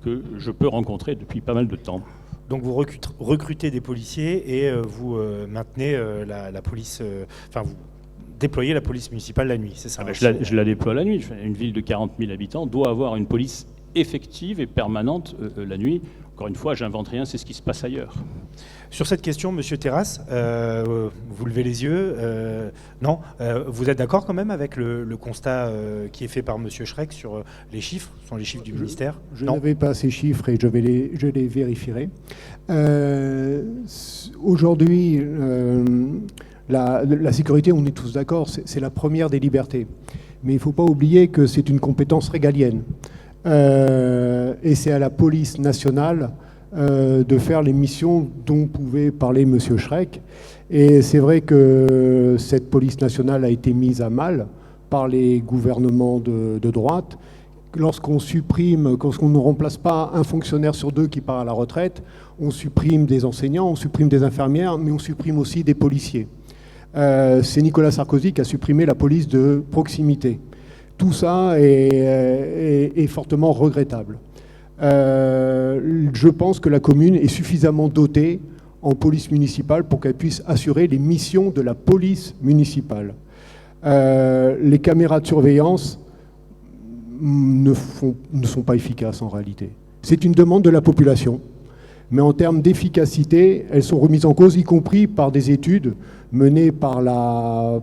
que je peux rencontrer depuis pas mal de temps. Donc vous recrutez des policiers et vous maintenez la police, vous déployer la police municipale la nuit, c'est ça? Je la déploie la nuit. Une ville de 40 000 habitants doit avoir une police effective et permanente la nuit. Encore une fois, j'invente rien, c'est ce qui se passe ailleurs. Sur cette question, Monsieur Terrasse, vous levez les yeux. Non, vous êtes d'accord quand même avec le constat qui est fait par Monsieur Schreck sur les chiffres, ce sont les chiffres du ministère? Je n'avais pas ces chiffres et je les vérifierai. Aujourd'hui, la sécurité, on est tous d'accord, c'est la première des libertés. Mais il ne faut pas oublier que c'est une compétence régalienne. Et c'est à la police nationale de faire les missions dont pouvait parler M. Schreck. Et c'est vrai que cette police nationale a été mise à mal par les gouvernements de droite. Lorsqu'on ne remplace pas un fonctionnaire sur deux qui part à la retraite, on supprime des enseignants, on supprime des infirmières, mais on supprime aussi des policiers. C'est Nicolas Sarkozy qui a supprimé la police de proximité. Tout ça est fortement regrettable. Je pense que la commune est suffisamment dotée en police municipale pour qu'elle puisse assurer les missions de la police municipale. Les caméras de surveillance ne sont pas efficaces en réalité. C'est une demande de la population. Mais en termes d'efficacité, elles sont remises en cause, y compris par des études menées par la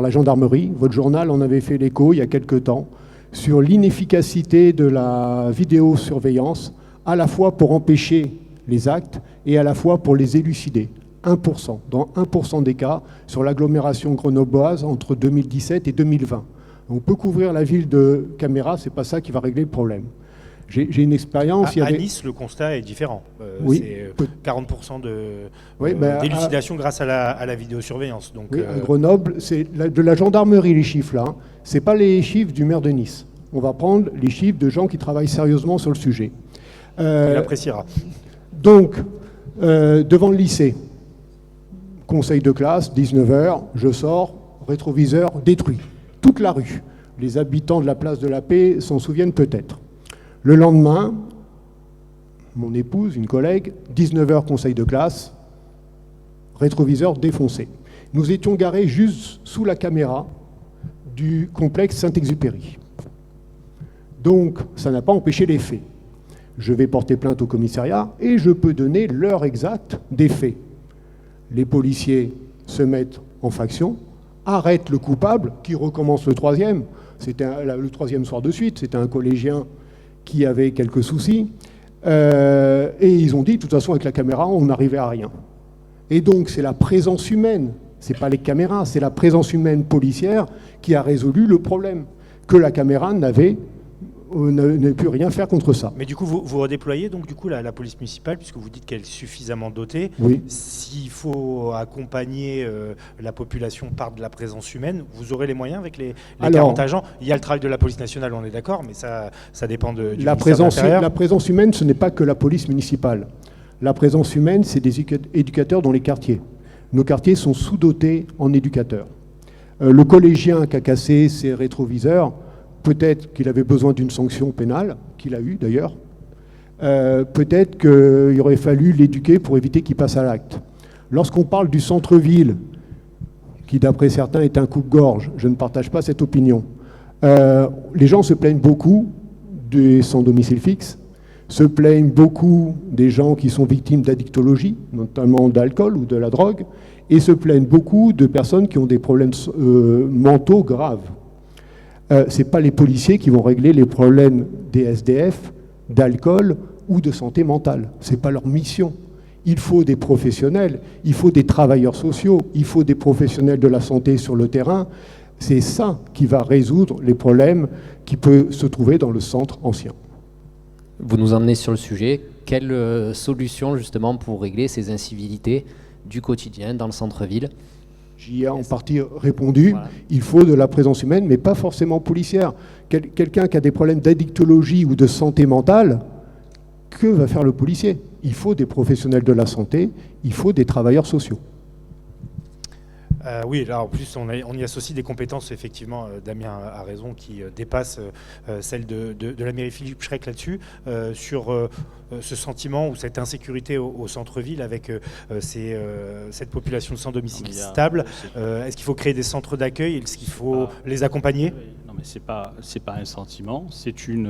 gendarmerie. Votre journal en avait fait l'écho il y a quelque temps sur l'inefficacité de la vidéosurveillance, à la fois pour empêcher les actes et à la fois pour les élucider. 1%, dans 1% des cas, sur l'agglomération grenobloise entre 2017 et 2020. On peut couvrir la ville de caméras, c'est pas ça qui va régler le problème. J'ai une expérience. À Nice, le constat est différent. Oui, c'est 40% d'élucidation grâce à la vidéosurveillance. Donc, oui, à Grenoble, c'est de la gendarmerie, les chiffres là. Ce n'est pas les chiffres du maire de Nice. On va prendre les chiffres de gens qui travaillent sérieusement sur le sujet. Il appréciera. Donc, devant le lycée, conseil de classe, 19h, je sors, rétroviseur détruit. Toute la rue. Les habitants de la place de la Paix s'en souviennent peut-être. Le lendemain, mon épouse, une collègue, 19h conseil de classe, rétroviseur défoncé. Nous étions garés juste sous la caméra du complexe Saint-Exupéry. Donc, ça n'a pas empêché les faits. Je vais porter plainte au commissariat et je peux donner l'heure exacte des faits. Les policiers se mettent en faction, arrêtent le coupable, qui recommence le troisième. C'était le troisième soir de suite, c'était un collégien qui avait quelques soucis, et ils ont dit, de toute façon, avec la caméra, on n'arrivait à rien. Et donc, c'est la présence humaine, c'est pas les caméras, c'est la présence humaine policière qui a résolu le problème, que la caméra n'avait pu rien faire contre ça. Mais du coup, vous redéployez donc du coup la police municipale, puisque vous dites qu'elle est suffisamment dotée. Oui. S'il faut accompagner la population par de la présence humaine, vous aurez les moyens avec les 40 agents. Il y a le travail de la police nationale, on est d'accord, mais ça dépend du ministère de l'Intérieur. La présence humaine, ce n'est pas que la police municipale. La présence humaine, c'est des éducateurs dans les quartiers. Nos quartiers sont sous-dotés en éducateurs. Le collégien qui a cassé ses rétroviseurs, peut-être qu'il avait besoin d'une sanction pénale, qu'il a eue d'ailleurs. Peut-être qu'il aurait fallu l'éduquer pour éviter qu'il passe à l'acte. Lorsqu'on parle du centre-ville, qui d'après certains est un coupe-gorge, je ne partage pas cette opinion. Les gens se plaignent beaucoup des sans domicile fixe, Se plaignent beaucoup des gens qui sont victimes d'addictologie, notamment d'alcool ou de la drogue, et se plaignent beaucoup de personnes qui ont des problèmes mentaux graves. Ce n'est pas les policiers qui vont régler les problèmes des SDF, d'alcool ou de santé mentale. Ce n'est pas leur mission. Il faut des professionnels, il faut des travailleurs sociaux, il faut des professionnels de la santé sur le terrain. C'est ça qui va résoudre les problèmes qui peuvent se trouver dans le centre ancien. Vous nous emmenez sur le sujet. Quelle solution justement pour régler ces incivilités du quotidien dans le centre-ville? J'y ai en partie répondu. Voilà. Il faut de la présence humaine, mais pas forcément policière. Quelqu'un qui a des problèmes d'addictologie ou de santé mentale, que va faire le policier? Il faut des professionnels de la santé, il faut des travailleurs sociaux. Oui, là en plus on y associe des compétences, effectivement, Damien a raison, qui dépassent celles de la mairie Philippe Schreck là-dessus, sur ce sentiment ou cette insécurité au centre-ville avec cette population sans domicile stable. Est-ce qu'il faut créer des centres d'accueil? Est-ce qu'il faut les accompagner? Non, mais c'est pas un sentiment, c'est une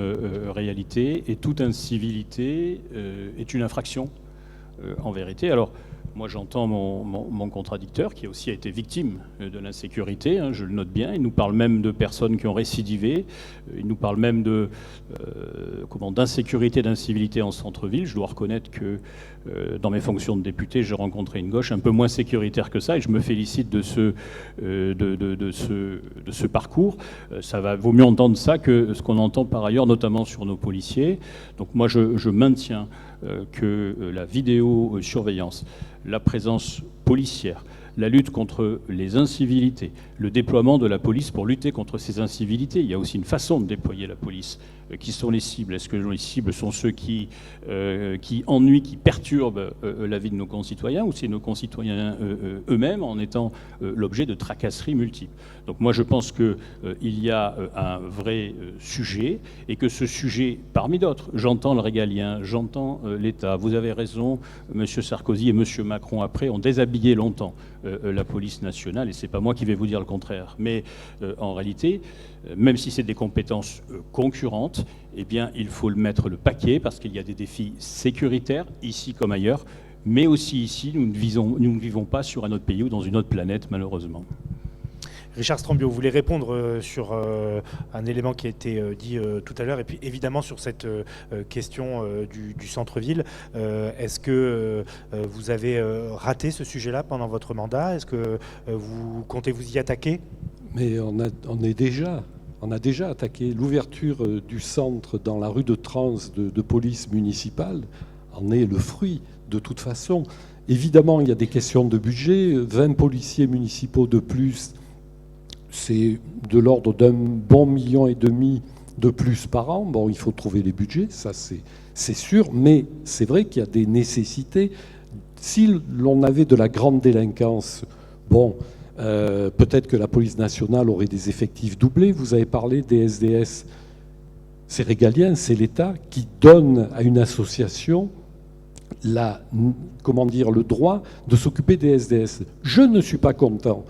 réalité, et toute incivilité est une infraction, en vérité. Alors, moi, j'entends mon contradicteur, qui aussi a été victime de l'insécurité, hein, je le note bien. Il nous parle même de personnes qui ont récidivé. Il nous parle même d'insécurité, d'incivilité en centre-ville. Je dois reconnaître que dans mes fonctions de député, j'ai rencontré une gauche un peu moins sécuritaire que ça, et je me félicite de ce parcours. Vaut mieux entendre ça que ce qu'on entend par ailleurs, notamment sur nos policiers. Donc moi, je maintiens que la vidéosurveillance, la présence policière, la lutte contre les incivilités, le déploiement de la police pour lutter contre ces incivilités. Il y a aussi une façon de déployer la police. Qui sont les cibles? Est-ce que les cibles sont ceux qui ennuient, qui perturbent la vie de nos concitoyens, ou c'est nos concitoyens eux-mêmes en étant l'objet de tracasseries multiples? Donc moi je pense qu'il y a un vrai sujet, et que ce sujet, parmi d'autres, j'entends le régalien, j'entends l'État. Vous avez raison, M. Sarkozy et M. Macron après ont déshabillé longtemps la police nationale, et c'est pas moi qui vais vous dire le contraire. Mais en réalité, même si c'est des compétences concurrentes, eh bien, il faut mettre le paquet, parce qu'il y a des défis sécuritaires, ici comme ailleurs, mais aussi ici, nous ne vivons pas sur un autre pays ou dans une autre planète, malheureusement. Richard Strambio, vous voulez répondre sur un élément qui a été dit tout à l'heure, et puis évidemment sur cette question du centre-ville. Est-ce que vous avez raté ce sujet-là pendant votre mandat? Est-ce que vous comptez vous y attaquer? Mais on a déjà attaqué l'ouverture du centre dans la rue de Trans de police municipale, en est le fruit de toute façon. Évidemment, il y a des questions de budget, 20 policiers municipaux de plus, c'est de l'ordre d'un bon 1,5 million de plus par an. Bon, il faut trouver les budgets, ça c'est sûr, mais c'est vrai qu'il y a des nécessités. Si l'on avait de la grande délinquance, bon, peut-être que la police nationale aurait des effectifs doublés. Vous avez parlé des SDS. C'est régalien, c'est l'État qui donne à une association le droit de s'occuper des SDS. Je ne suis pas content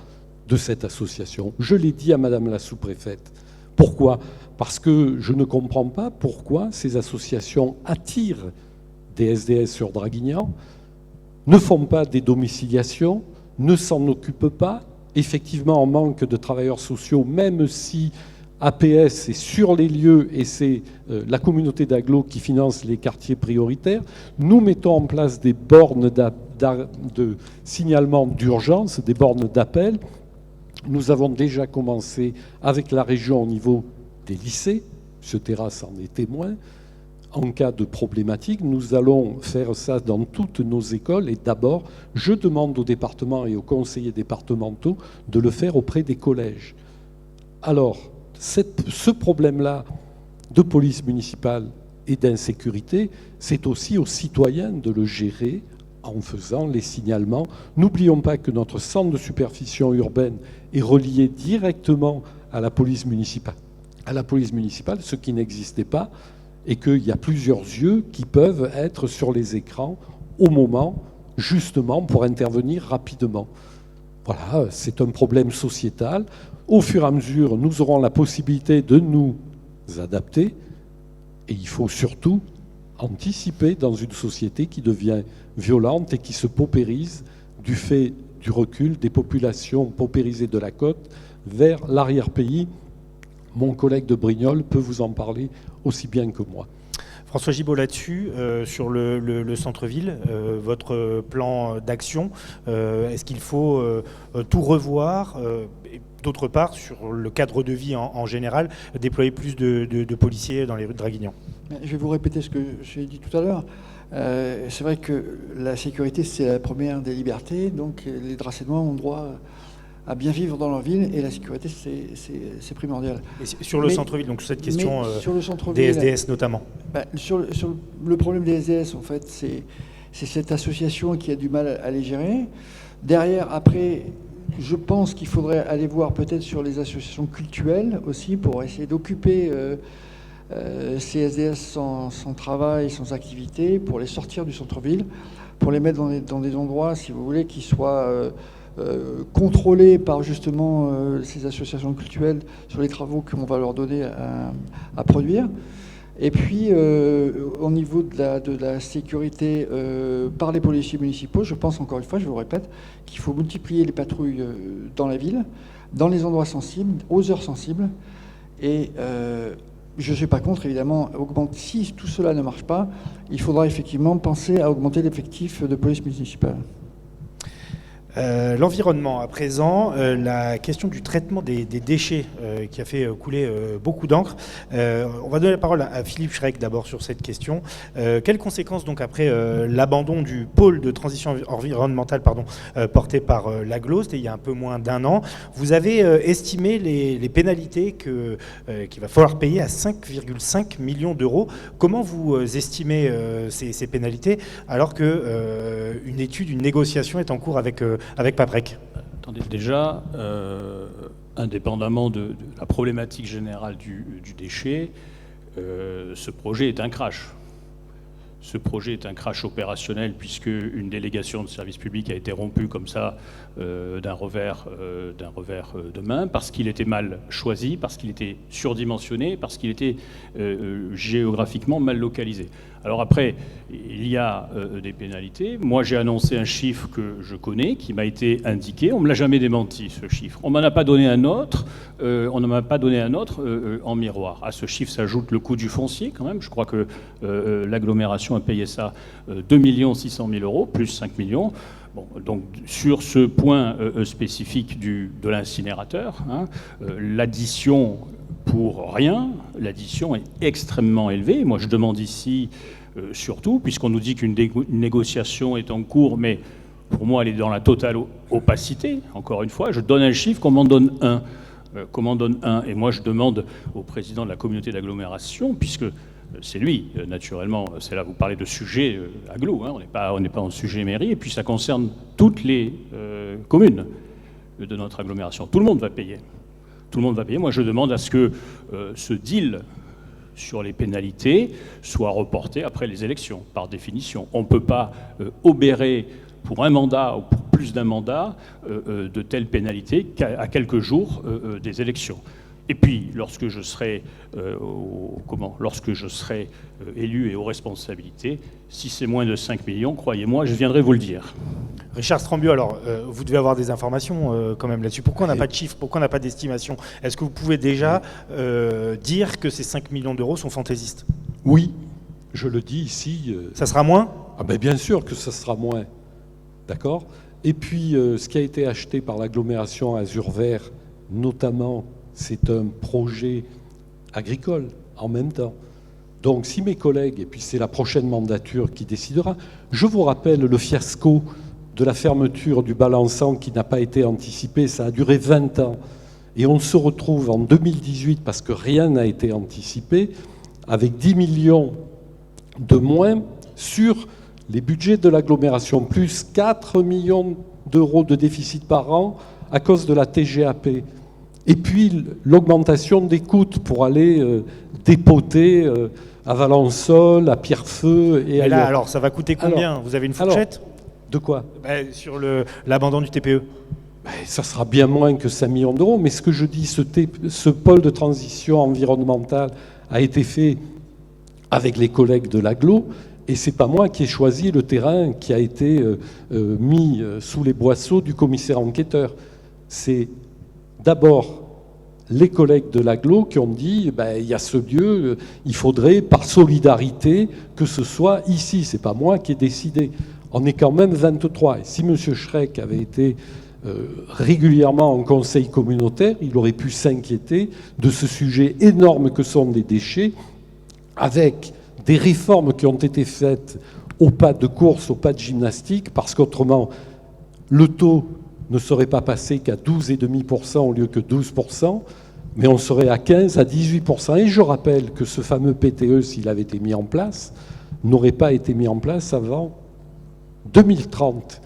de cette association. Je l'ai dit à Madame la sous-préfète. Pourquoi? Parce que je ne comprends pas pourquoi ces associations attirent des SDS sur Draguignan, ne font pas des domiciliations, ne s'en occupent pas. Effectivement, on manque de travailleurs sociaux, même si APS est sur les lieux et c'est la communauté d'agglo qui finance les quartiers prioritaires. Nous mettons en place des bornes de signalement d'urgence, des bornes d'appel. Nous avons déjà commencé avec la région au niveau des lycées. M. Terrasse en est témoin. En cas de problématique, nous allons faire ça dans toutes nos écoles. Et d'abord, je demande aux départements et aux conseillers départementaux de le faire auprès des collèges. Alors, ce problème-là de police municipale et d'insécurité, c'est aussi aux citoyens de le gérer en faisant les signalements. N'oublions pas que notre centre de supervision urbaine est relié directement à la police municipale, ce qui n'existait pas, et qu'il y a plusieurs yeux qui peuvent être sur les écrans au moment, justement, pour intervenir rapidement. Voilà, c'est un problème sociétal. Au fur et à mesure, nous aurons la possibilité de nous adapter, et il faut surtout anticiper dans une société qui devient violente et qui se paupérise du fait du recul des populations paupérisées de la côte vers l'arrière-pays. Mon collègue de Brignoles peut vous en parler aussi bien que moi. François Gibault, là-dessus, sur le centre-ville, votre plan d'action, est-ce qu'il faut tout revoir et d'autre part, sur le cadre de vie en général, déployer plus de policiers dans les rues de Draguignan? Je vais vous répéter ce que j'ai dit tout à l'heure. C'est vrai que la sécurité, c'est la première des libertés, donc les Dracénois ont droit à bien vivre dans leur ville, et la sécurité, c'est primordial. Et sur le centre-ville, donc cette question sur le centre-ville, des SDS notamment. Sur le problème des SDS, en fait, c'est cette association qui a du mal à les gérer. Derrière, après, je pense qu'il faudrait aller voir peut-être sur les associations cultuelles aussi, pour essayer d'occuper ces SDS sans travail, sans activité, pour les sortir du centre-ville, pour les mettre dans des endroits, si vous voulez, qui soient contrôlés par justement ces associations culturelles sur les travaux qu'on va leur donner à produire. Et puis, au niveau de la sécurité par les policiers municipaux, je pense encore une fois, je vous répète, qu'il faut multiplier les patrouilles dans la ville, dans les endroits sensibles, aux heures sensibles. Et je ne suis pas contre, évidemment, si tout cela ne marche pas, il faudra effectivement penser à augmenter l'effectif de police municipale. L'environnement, à présent, la question du traitement des déchets qui a fait couler beaucoup d'encre. On va donner la parole à Philippe Schreck d'abord sur cette question. Quelles conséquences donc après l'abandon du pôle de transition environnementale porté par l'AGLO, c'était il y a un peu moins d'un an, vous avez estimé les pénalités qu'il va falloir payer à 5,5 millions d'euros. Comment vous estimez ces pénalités alors qu'une étude, une négociation est en cours avec Paprec? Attendez, déjà, indépendamment de la problématique générale du déchet, ce projet est un crash. Ce projet est un crash opérationnel puisque une délégation de service public a été rompue comme ça d'un revers de main, parce qu'il était mal choisi, parce qu'il était surdimensionné, parce qu'il était géographiquement mal localisé. Alors après, il y a des pénalités. Moi, j'ai annoncé un chiffre que je connais, qui m'a été indiqué. On ne me l'a jamais démenti, ce chiffre. On m'en a pas donné un autre. On ne m'a pas donné un autre en miroir. À ce chiffre s'ajoute le coût du foncier, quand même. Je crois que l'agglomération a payé ça 2 600 000 euros, plus 5 millions. Bon, donc sur ce point spécifique de l'incinérateur, l'addition pour rien, l'addition est extrêmement élevée. Moi, je demande ici, surtout, puisqu'on nous dit qu'une négociation est en cours, mais pour moi, elle est dans la totale opacité. Encore une fois, je donne un chiffre, qu'on m'en donne un. Et moi, je demande au président de la communauté d'agglomération, puisque c'est lui, naturellement, c'est là, vous parlez de sujet agglo, on n'est pas en sujet mairie, et puis ça concerne toutes les communes de notre agglomération. Tout le monde va payer. Tout le monde va payer. Moi, je demande à ce que ce deal sur les pénalités soit reporté après les élections, par définition. On ne peut pas obérer pour un mandat ou pour plus d'un mandat de telles pénalités à quelques jours des élections. Et puis, lorsque je serai élu et aux responsabilités, si c'est moins de 5 millions, croyez-moi, je viendrai vous le dire. Richard Strambieu, alors, vous devez avoir des informations quand même là-dessus. Pourquoi on n'a pas de chiffres? Pourquoi on n'a pas d'estimation? Est-ce que vous pouvez déjà dire que ces 5 millions d'euros sont fantaisistes? Oui, je le dis ici. Ça sera moins? Ah ben bien sûr que ça sera moins. D'accord? Et puis, ce qui a été acheté par l'agglomération Azur Vert, notamment, c'est un projet agricole en même temps. Donc si mes collègues, et puis c'est la prochaine mandature qui décidera, je vous rappelle le fiasco de la fermeture du Balançant qui n'a pas été anticipé, ça a duré 20 ans. Et on se retrouve en 2018, parce que rien n'a été anticipé, avec 10 millions de moins sur les budgets de l'agglomération, plus 4 millions d'euros de déficit par an à cause de la TGAP. Et puis l'augmentation des coûts pour aller dépoter à Valençol, à Pierrefeu et ailleurs. Là, alors, ça va coûter combien? Vous avez une fourchette? De quoi? Sur l'abandon du TPE. Ça sera bien moins que 5 millions d'euros, mais ce que je dis, ce pôle de transition environnementale a été fait avec les collègues de l'agglo, et c'est pas moi qui ai choisi le terrain qui a été mis sous les boisseaux du commissaire enquêteur. C'est d'abord les collègues de l'agglo qui ont dit il y a ce lieu, il faudrait par solidarité que ce soit ici. C'est pas moi qui ai décidé. On est quand même 23. Et si M. Schreck avait été régulièrement en conseil communautaire, il aurait pu s'inquiéter de ce sujet énorme que sont les déchets, avec des réformes qui ont été faites au pas de course, au pas de gymnastique, parce qu'autrement, le taux ne serait pas passé qu'à 12,5% au lieu que 12%, mais on serait à 15, à 18%. Et je rappelle que ce fameux PTE, s'il avait été mis en place, n'aurait pas été mis en place avant 2030.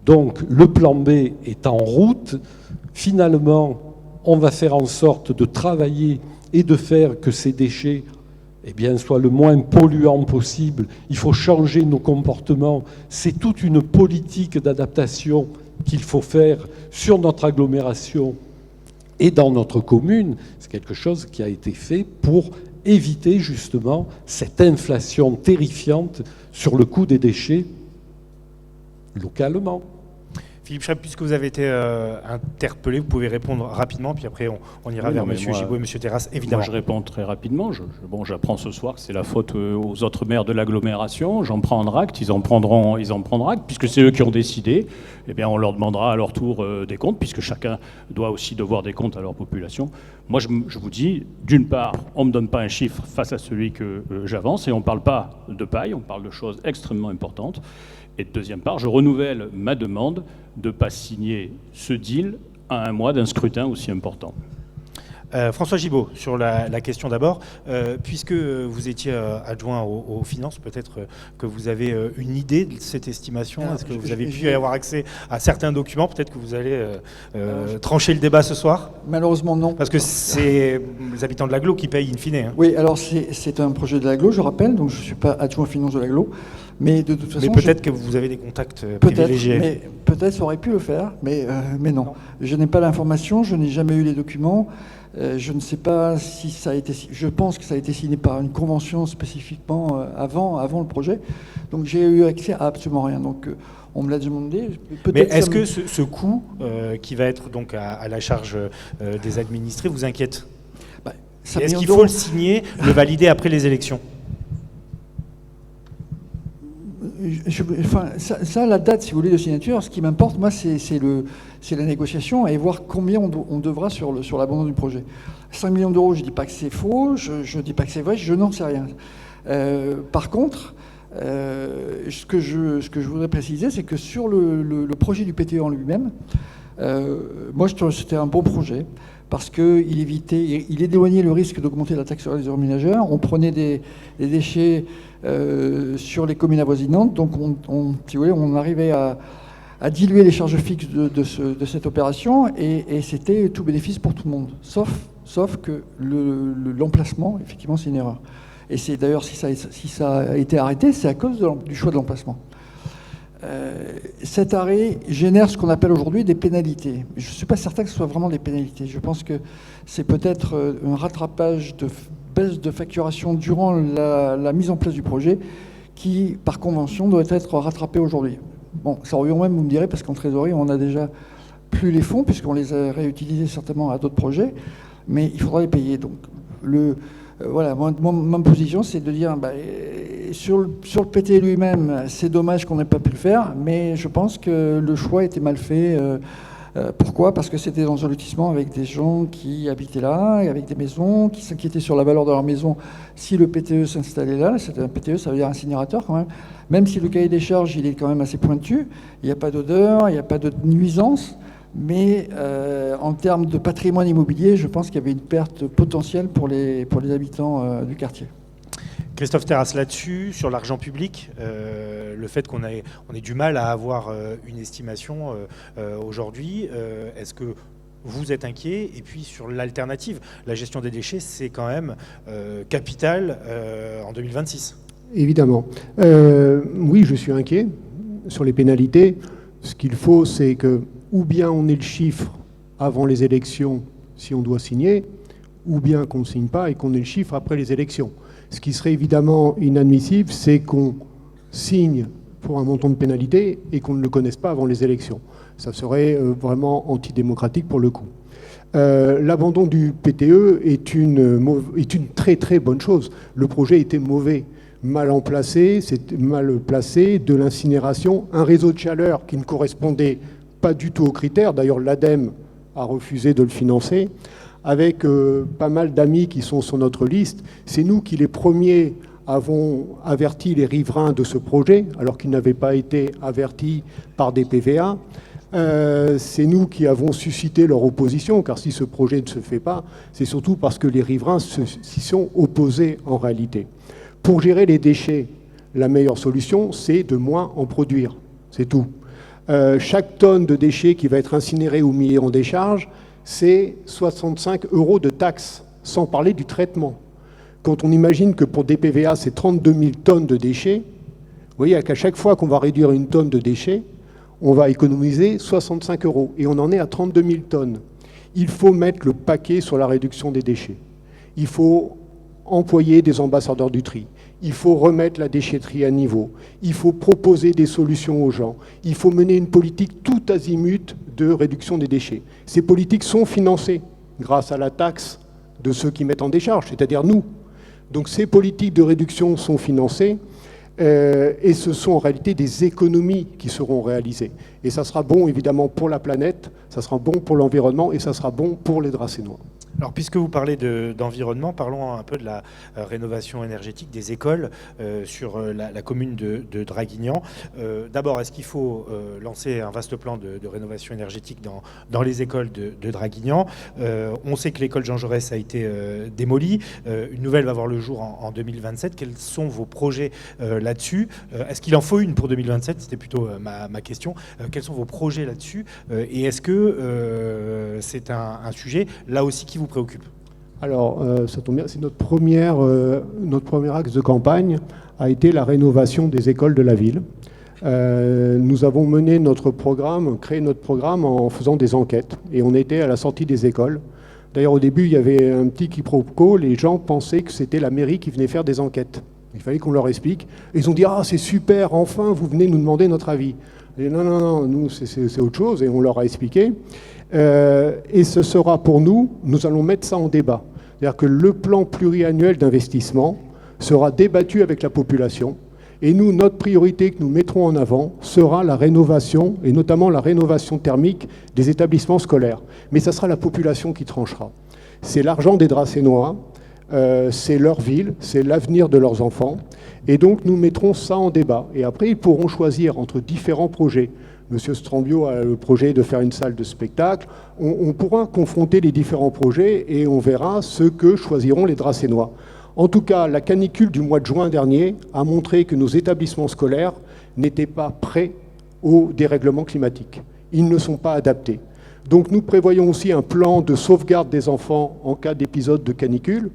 Donc le plan B est en route. Finalement, on va faire en sorte de travailler et de faire que ces déchets soient le moins polluants possible. Il faut changer nos comportements. C'est toute une politique d'adaptation qu'il faut faire sur notre agglomération et dans notre commune. C'est quelque chose qui a été fait pour éviter justement cette inflation terrifiante sur le coût des déchets localement. Philippe Schreck, puisque vous avez été interpellé, vous pouvez répondre rapidement, puis après on ira vers M. Gibault et M. Terrasse, évidemment. Moi, je réponds très rapidement. J'apprends ce soir que c'est la faute aux autres maires de l'agglomération. J'en prends acte, ils en prendront acte, puisque c'est eux qui ont décidé. On leur demandera à leur tour des comptes, puisque chacun doit aussi devoir des comptes à leur population. Moi, je vous dis, d'une part, on ne me donne pas un chiffre face à celui que j'avance, et on ne parle pas de paille, on parle de choses extrêmement importantes. Et de deuxième part, je renouvelle ma demande de ne pas signer ce deal à un mois d'un scrutin aussi important. François Gibault, sur la question d'abord, puisque vous étiez adjoint aux finances, peut-être que vous avez une idée de cette estimation. Est-ce que vous avez pu avoir accès à certains documents? Peut-être que vous allez trancher le débat ce soir? Malheureusement, non. Parce que c'est les habitants de l'agglo qui payent in fine. Hein. Oui, alors c'est un projet de l'agglo, je rappelle, donc je ne suis pas adjoint aux finances de l'agglo. Mais de toute façon, mais peut-être que vous avez des contacts privilégiés. Peut-être ça aurait pu le faire, mais non. Je n'ai pas l'information, je n'ai jamais eu les documents. Je ne sais pas si ça a été... Je pense que ça a été signé par une convention spécifiquement avant le projet. Donc j'ai eu accès à absolument rien. Donc on me l'a demandé. Mais est-ce que ce coût qui va être donc à la charge des administrés vous inquiète? Est-ce qu'il faut le signer, le valider après les élections? La date, si vous voulez, de signature, ce qui m'importe, moi, c'est la négociation et voir combien on devra sur l'abandon du projet. 5 millions d'euros, je ne dis pas que c'est faux, je ne dis pas que c'est vrai, je n'en sais rien. Par contre, ce que je voudrais préciser, c'est que sur le projet du PTE en lui-même, moi, je trouve que c'était un bon projet parce qu'il éloignait le risque d'augmenter la taxe sur les heures ménagères. On prenait des déchets sur les communes avoisinantes, donc si vous voulez, on arrivait à diluer les charges fixes de cette opération et c'était tout bénéfice pour tout le monde, sauf que l'emplacement, effectivement, c'est une erreur. Et c'est d'ailleurs, si ça a été arrêté, c'est à cause du choix de l'emplacement. Cet arrêt génère ce qu'on appelle aujourd'hui des pénalités. Je ne suis pas certain que ce soit vraiment des pénalités. Je pense que c'est peut-être un rattrapage de baisse de facturation durant la mise en place du projet qui, par convention, doit être rattrapé aujourd'hui. Bon, ça revient même, vous me direz, parce qu'en trésorerie, on n'a déjà plus les fonds, puisqu'on les a réutilisés certainement à d'autres projets, mais il faudra les payer. Donc, voilà, ma position, c'est de dire, sur le PT lui-même, c'est dommage qu'on n'ait pas pu le faire, mais je pense que le choix était mal fait. Pourquoi? Parce que c'était dans un lotissement avec des gens qui habitaient là, avec des maisons, qui s'inquiétaient sur la valeur de leur maison si le PTE s'installait là. C'était un PTE, ça veut dire incinérateur quand même. Même si le cahier des charges, il est quand même assez pointu, il n'y a pas d'odeur, il n'y a pas de nuisance, mais en termes de patrimoine immobilier, je pense qu'il y avait une perte potentielle pour les habitants du quartier. Christophe Terrasse, là-dessus, sur l'argent public, le fait qu'on ait du mal à avoir une estimation aujourd'hui, est-ce que vous êtes inquiet? Et puis sur l'alternative, la gestion des déchets, c'est quand même capital en 2026. Évidemment. Oui, je suis inquiet sur les pénalités. Ce qu'il faut, c'est que ou bien on ait le chiffre avant les élections si on doit signer, ou bien qu'on ne signe pas et qu'on ait le chiffre après les élections. Ce qui serait évidemment inadmissible, c'est qu'on signe pour un montant de pénalité et qu'on ne le connaisse pas avant les élections. Ça serait vraiment antidémocratique pour le coup. L'abandon du PTE est une très très bonne chose. Le projet était mauvais, mal placé, de l'incinération, un réseau de chaleur qui ne correspondait pas du tout aux critères. D'ailleurs, l'ADEME a refusé de le financer, avec pas mal d'amis qui sont sur notre liste. C'est nous qui, les premiers, avons averti les riverains de ce projet, alors qu'ils n'avaient pas été avertis par des PVA. C'est nous qui avons suscité leur opposition, car si ce projet ne se fait pas, c'est surtout parce que les riverains s'y sont opposés en réalité. Pour gérer les déchets, la meilleure solution, c'est de moins en produire. C'est tout. Chaque tonne de déchets qui va être incinérée ou mis en décharge, c'est 65 € de taxes, sans parler du traitement. Quand on imagine que pour des PVA, c'est 32 000 tonnes de déchets, vous voyez qu'à chaque fois qu'on va réduire une tonne de déchets, on va économiser 65 €. Et on en est à 32 000 tonnes. Il faut mettre le paquet sur la réduction des déchets. Il faut employer des ambassadeurs du tri. Il faut remettre la déchetterie à niveau. Il faut proposer des solutions aux gens. Il faut mener une politique tout azimut de réduction des déchets. Ces politiques sont financées grâce à la taxe de ceux qui mettent en décharge, c'est-à-dire nous. Donc ces politiques de réduction sont financées et ce sont en réalité des économies qui seront réalisées. Et ça sera bon évidemment pour la planète, ça sera bon pour l'environnement et ça sera bon pour les Dracénois. Alors, puisque vous parlez d'environnement, parlons un peu de la rénovation énergétique des écoles sur la commune de Draguignan. D'abord, est-ce qu'il faut lancer un vaste plan de rénovation énergétique dans les écoles de Draguignan? On sait que l'école Jean Jaurès a été démolie. Une nouvelle va voir le jour en 2027. Quels sont vos projets là-dessus? Est-ce qu'il en faut une pour 2027? C'était plutôt ma question. Quels sont vos projets là-dessus? Et est-ce que c'est un sujet, là aussi, qui vous préoccupe? Alors, ça tombe bien, c'est notre premier axe de campagne a été la rénovation des écoles de la ville. Nous avons mené notre programme, créé notre programme en faisant des enquêtes. Et on était à la sortie des écoles. D'ailleurs, au début, il y avait un petit quiproquo. Les gens pensaient que c'était la mairie qui venait faire des enquêtes. Il fallait qu'on leur explique. Et ils ont dit « Ah, c'est super, enfin, vous venez nous demander notre avis. » Et non, nous, c'est autre chose. Et on leur a expliqué. Et ce sera pour nous allons mettre ça en débat. C'est-à-dire que le plan pluriannuel d'investissement sera débattu avec la population. Et nous, notre priorité que nous mettrons en avant sera la rénovation, et notamment la rénovation thermique des établissements scolaires. Mais ça sera la population qui tranchera. C'est l'argent des Dracénois, c'est leur ville, c'est l'avenir de leurs enfants. Et donc nous mettrons ça en débat. Et après, ils pourront choisir entre différents projets. Monsieur Strambio a le projet de faire une salle de spectacle. On pourra confronter les différents projets et on verra ce que choisiront les Dracénois. En tout cas, la canicule du mois de juin dernier a montré que nos établissements scolaires n'étaient pas prêts au dérèglement climatique. Ils ne sont pas adaptés. Donc nous prévoyons aussi un plan de sauvegarde des enfants en cas d'épisode de canicule.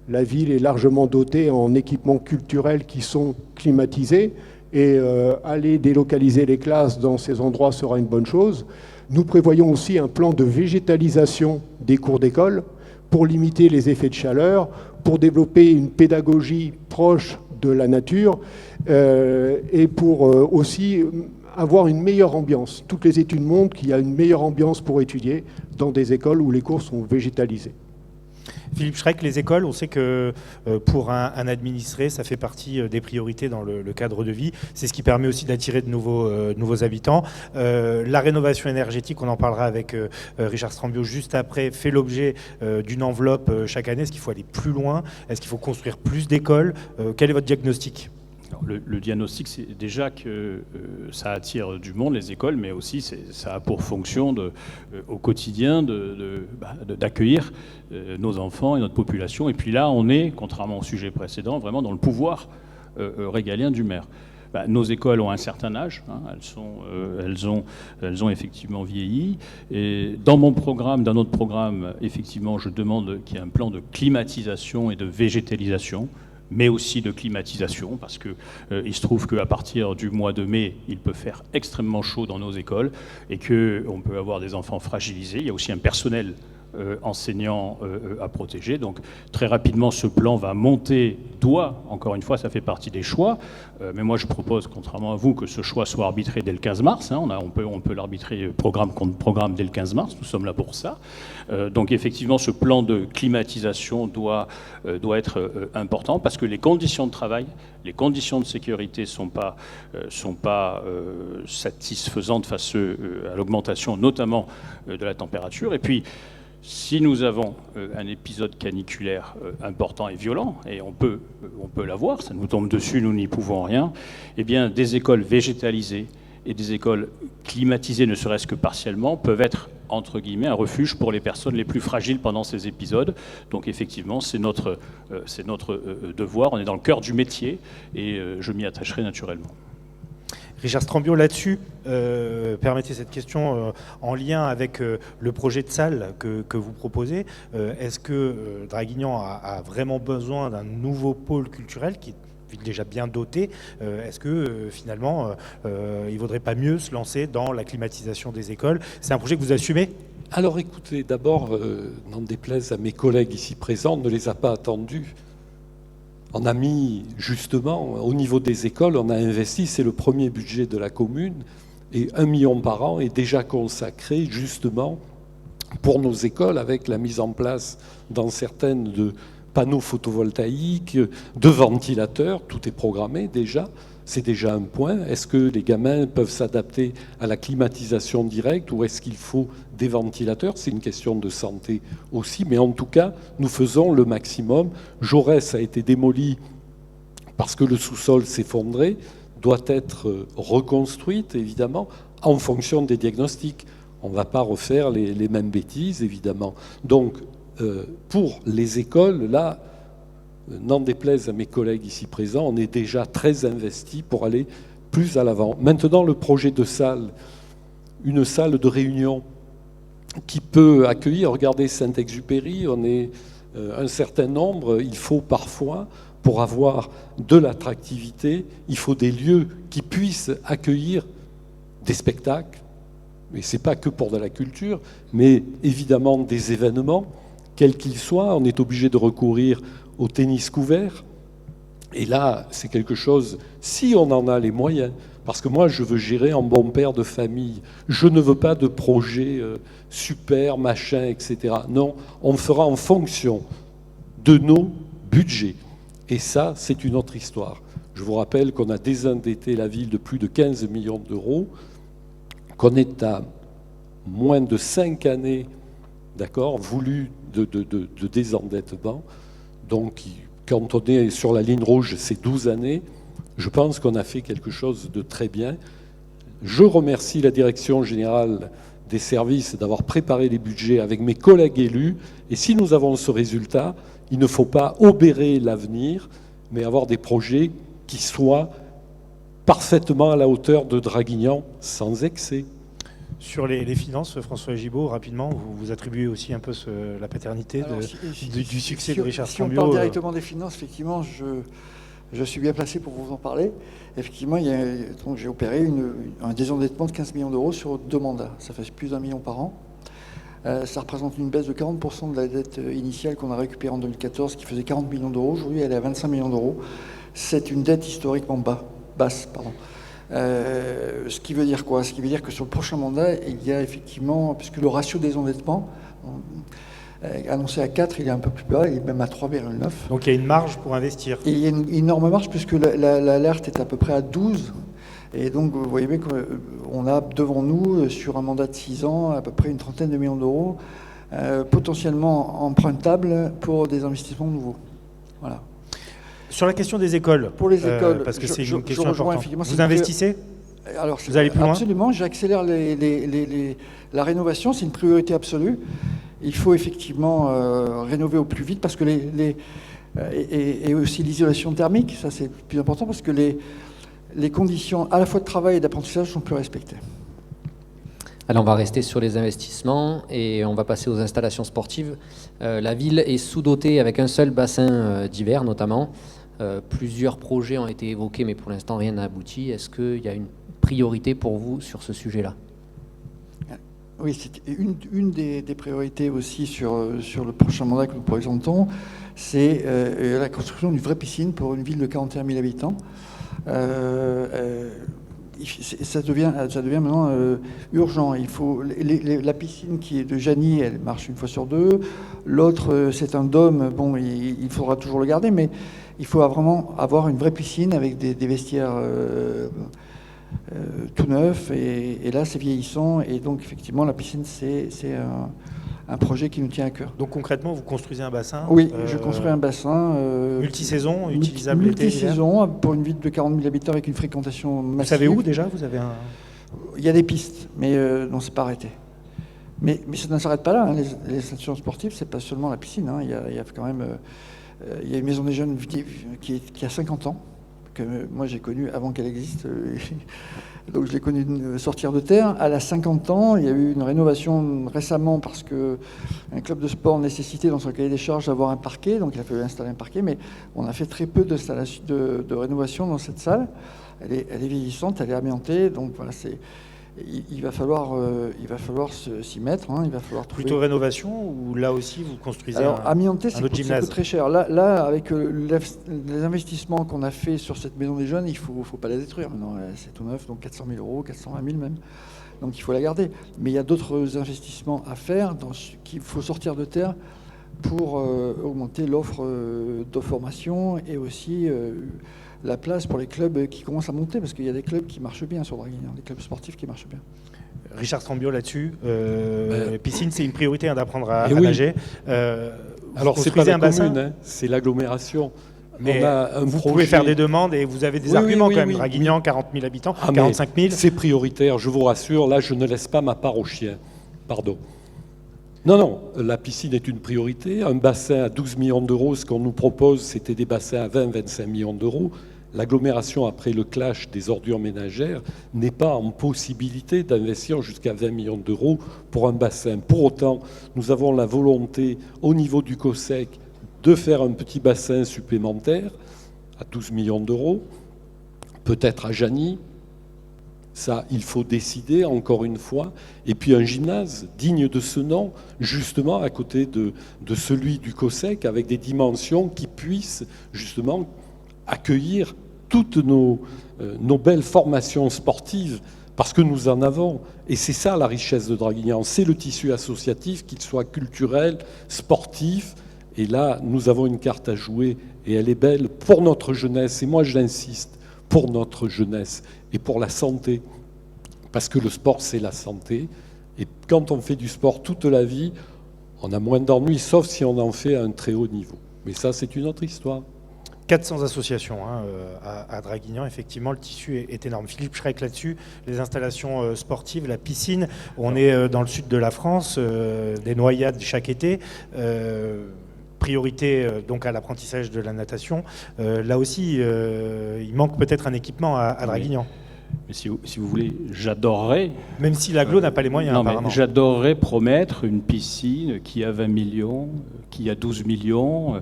La ville est largement dotée en équipements culturels qui sont climatisés. Et aller délocaliser les classes dans ces endroits sera une bonne chose. Nous prévoyons aussi un plan de végétalisation des cours d'école pour limiter les effets de chaleur, pour développer une pédagogie proche de la nature et pour aussi avoir une meilleure ambiance. Toutes les études montrent qu'il y a une meilleure ambiance pour étudier dans des écoles où les cours sont végétalisés. Philippe Schreck, les écoles, on sait que pour un administré, ça fait partie des priorités dans le cadre de vie. C'est ce qui permet aussi d'attirer de nouveaux habitants. La rénovation énergétique, on en parlera avec Richard Strambio juste après, fait l'objet d'une enveloppe chaque année. Est-ce qu'il faut aller plus loin? Est-ce qu'il faut construire plus d'écoles? Quel est votre diagnostic? Alors, le diagnostic, c'est déjà que ça attire du monde, les écoles, mais aussi ça a pour fonction au quotidien d'accueillir nos enfants et notre population. Et puis là, on est, contrairement au sujet précédent, vraiment dans le pouvoir régalien du maire. Nos écoles ont un certain âge, hein, elles ont effectivement vieilli. Et dans mon programme, dans notre programme, effectivement, je demande qu'il y ait un plan de climatisation et de végétalisation, mais aussi de climatisation, parce qu'il se trouve qu'à partir du mois de mai, il peut faire extrêmement chaud dans nos écoles et qu'on peut avoir des enfants fragilisés. Il y a aussi un personnel enseignants à protéger. Donc très rapidement, ce plan va monter, encore une fois, ça fait partie des choix, mais moi je propose, contrairement à vous, que ce choix soit arbitré dès le 15 mars. Hein. On peut l'arbitrer programme contre programme dès le 15 mars, nous sommes là pour ça. Donc effectivement, ce plan de climatisation doit être important, parce que les conditions de travail, les conditions de sécurité ne sont pas satisfaisantes face à l'augmentation notamment de la température. Et puis, si nous avons un épisode caniculaire important et violent, et on peut l'avoir, ça nous tombe dessus, nous n'y pouvons rien, eh bien des écoles végétalisées et des écoles climatisées, ne serait-ce que partiellement, peuvent être, entre guillemets, un refuge pour les personnes les plus fragiles pendant ces épisodes. Donc effectivement, c'est notre devoir, on est dans le cœur du métier, et je m'y attacherai naturellement. Richard Strambio, là-dessus, permettez cette question en lien avec le projet de salle que vous proposez. Est-ce que Draguignan a vraiment besoin d'un nouveau pôle culturel qui est déjà bien doté? Est-ce que finalement, il ne vaudrait pas mieux se lancer dans la climatisation des écoles? C'est un projet que vous assumez? Alors écoutez, d'abord, n'en déplaise à mes collègues ici présents, on ne les a pas attendus. On a mis, justement, au niveau des écoles, on a investi, c'est le premier budget de la commune, et 1 million par an est déjà consacré, justement, pour nos écoles, avec la mise en place dans certaines de panneaux photovoltaïques, de ventilateurs, tout est programmé déjà. C'est déjà un point. Est-ce que les gamins peuvent s'adapter à la climatisation directe ou est-ce qu'il faut des ventilateurs? C'est une question de santé aussi. Mais en tout cas, nous faisons le maximum. Jaurès a été démoli parce que le sous-sol s'effondrait, doit être reconstruite, évidemment, en fonction des diagnostics. On ne va pas refaire les mêmes bêtises, évidemment. Donc, pour les écoles, là, n'en déplaise à mes collègues ici présents, on est déjà très investis pour aller plus à l'avant. Maintenant, le projet de salle, une salle de réunion qui peut accueillir, regardez Saint-Exupéry, on est un certain nombre, il faut parfois, pour avoir de l'attractivité, il faut des lieux qui puissent accueillir des spectacles, mais ce n'est pas que pour de la culture, mais évidemment des événements, quels qu'ils soient, on est obligé de recourir au tennis couvert. Et là, c'est quelque chose, si on en a les moyens, parce que moi, je veux gérer en bon père de famille. Je ne veux pas de projet super, machin, etc. Non, on fera en fonction de nos budgets. Et ça, c'est une autre histoire. Je vous rappelle qu'on a désendetté la ville de plus de 15 millions d'euros, qu'on est à moins de 5 années, d'accord, voulu de désendettement. Donc, quand on est sur la ligne rouge, c'est 12 années. Je pense qu'on a fait quelque chose de très bien. Je remercie la direction générale des services d'avoir préparé les budgets avec mes collègues élus. Et si nous avons ce résultat, il ne faut pas obérer l'avenir, mais avoir des projets qui soient parfaitement à la hauteur de Draguignan, sans excès. Sur les finances, François Gibault, rapidement, vous attribuez aussi un peu la paternité du succès de Richard Strambio. Si on parle directement des finances, effectivement, je suis bien placé pour vous en parler. Effectivement, donc j'ai opéré un désendettement de 15 millions d'euros sur 2 mandats. Ça fait plus d'1 million par an. Ça représente une baisse de 40% de la dette initiale qu'on a récupérée en 2014, qui faisait 40 millions d'euros. Aujourd'hui, elle est à 25 millions d'euros. C'est une dette historiquement basse. Ce qui veut dire quoi? Ce qui veut dire que sur le prochain mandat, il y a effectivement, puisque le ratio des endettements, annoncé à 4, il est un peu plus bas, il est même à 3,9. Donc il y a une marge pour investir. Et il y a une énorme marge, puisque l'alerte est à peu près à 12. Et donc vous voyez bien qu'on a devant nous, sur un mandat de 6 ans, à peu près une trentaine de millions d'euros, potentiellement empruntables pour des investissements nouveaux. Voilà. Sur la question des écoles, pour les écoles, parce que c'est une question importante. Vous investissez? Alors, vous allez plus loin? Absolument, j'accélère la rénovation, c'est une priorité absolue. Il faut effectivement rénover au plus vite parce que et aussi l'isolation thermique, ça c'est le plus important parce que les conditions à la fois de travail et d'apprentissage sont plus respectées. Alors on va rester sur les investissements et on va passer aux installations sportives. La ville est sous-dotée avec un seul bassin d'hiver notamment. Plusieurs projets ont été évoqués mais pour l'instant rien n'a abouti. Est-ce qu'il y a une priorité pour vous sur ce sujet-là? Oui, c'est une des priorités aussi sur le prochain mandat que nous présentons, c'est la construction d'une vraie piscine pour une ville de 41 000 habitants. Ça devient maintenant urgent. Il faut la piscine qui est de Jany, elle marche une fois sur deux. L'autre, c'est un dôme. Bon, il faudra toujours le garder, mais il faut vraiment avoir une vraie piscine avec des vestiaires tout neufs. Et là, c'est vieillissant. Et donc, effectivement, la piscine, c'est un projet qui nous tient à cœur. Donc concrètement, vous construisez un bassin? Oui, je construis un bassin. Multisaison, utilisable l'été, multisaison, pour une ville de 40 000 habitants avec une fréquentation massive. Vous savez où déjà? Vous avez un... Il y a des pistes, mais non, c'est pas arrêté. Mais ça ne s'arrête pas là. Hein. Les stations sportives, c'est pas seulement la piscine. Hein. Il y a quand même... il y a une maison des jeunes qui a 50 ans, que moi j'ai connue avant qu'elle existe. Donc je l'ai connue sortir de terre. Elle a 50 ans. Il y a eu une rénovation récemment parce qu'un club de sport nécessitait dans son cahier des charges d'avoir un parquet. Donc il a fallu installer un parquet. Mais on a fait très peu de rénovation dans cette salle. Elle est vieillissante, elle est amiantée. Donc voilà, il va falloir s'y mettre. Hein. Il va falloir trouver... Plutôt rénovation ou là aussi vous construisez amianté, un autre gymnase? Ça coûte très cher. Là avec les investissements qu'on a fait sur cette maison des jeunes, il faut pas la détruire. Maintenant, c'est tout neuf, donc 400 000 euros, 420 000 même. Donc il faut la garder. Mais il y a d'autres investissements à faire qu'il faut sortir de terre pour augmenter l'offre de formation et aussi la place pour les clubs qui commencent à monter, parce qu'il y a des clubs qui marchent bien sur Draguignan, des clubs sportifs qui marchent bien. Richard Strambio là-dessus, piscine c'est une priorité d'apprendre à oui. nager. Alors c'est pas la commune, hein, c'est l'agglomération. Mais vous pouvez faire des demandes et vous avez des arguments quand même. Draguignan, 40 000 habitants, 45 000. C'est prioritaire, je vous rassure. Là, je ne laisse pas ma part aux chiens. Pardon. Non, la piscine est une priorité. Un bassin à 12 millions d'euros, ce qu'on nous propose, c'était des bassins à 20-25 millions d'euros. L'agglomération, après le clash des ordures ménagères, n'est pas en possibilité d'investir jusqu'à 20 millions d'euros pour un bassin. Pour autant, nous avons la volonté, au niveau du COSEC, de faire un petit bassin supplémentaire à 12 millions d'euros, peut-être à Jany. Ça, il faut décider, encore une fois. Et puis un gymnase digne de ce nom, justement à côté de celui du COSEC, avec des dimensions qui puissent justement accueillir toutes nos belles formations sportives, parce que nous en avons. Et c'est ça la richesse de Draguignan, c'est le tissu associatif, qu'il soit culturel, sportif. Et là, nous avons une carte à jouer, et elle est belle pour notre jeunesse. Et moi, j'insiste, pour notre jeunesse et pour la santé, parce que le sport, c'est la santé. Et quand on fait du sport toute la vie, on a moins d'ennuis, sauf si on en fait à un très haut niveau. Mais ça, c'est une autre histoire. 400 associations à Draguignan, effectivement, le tissu est énorme. Philippe Schreck là-dessus, les installations sportives, la piscine, on est dans le sud de la France, des noyades chaque été, priorité donc à l'apprentissage de la natation. Là aussi, il manque peut-être un équipement à Draguignan. Mais si vous voulez, j'adorerais... Même si l'agglo n'a pas les moyens, apparemment. J'adorerais promettre une piscine qui a 20 millions, qui a 12 millions...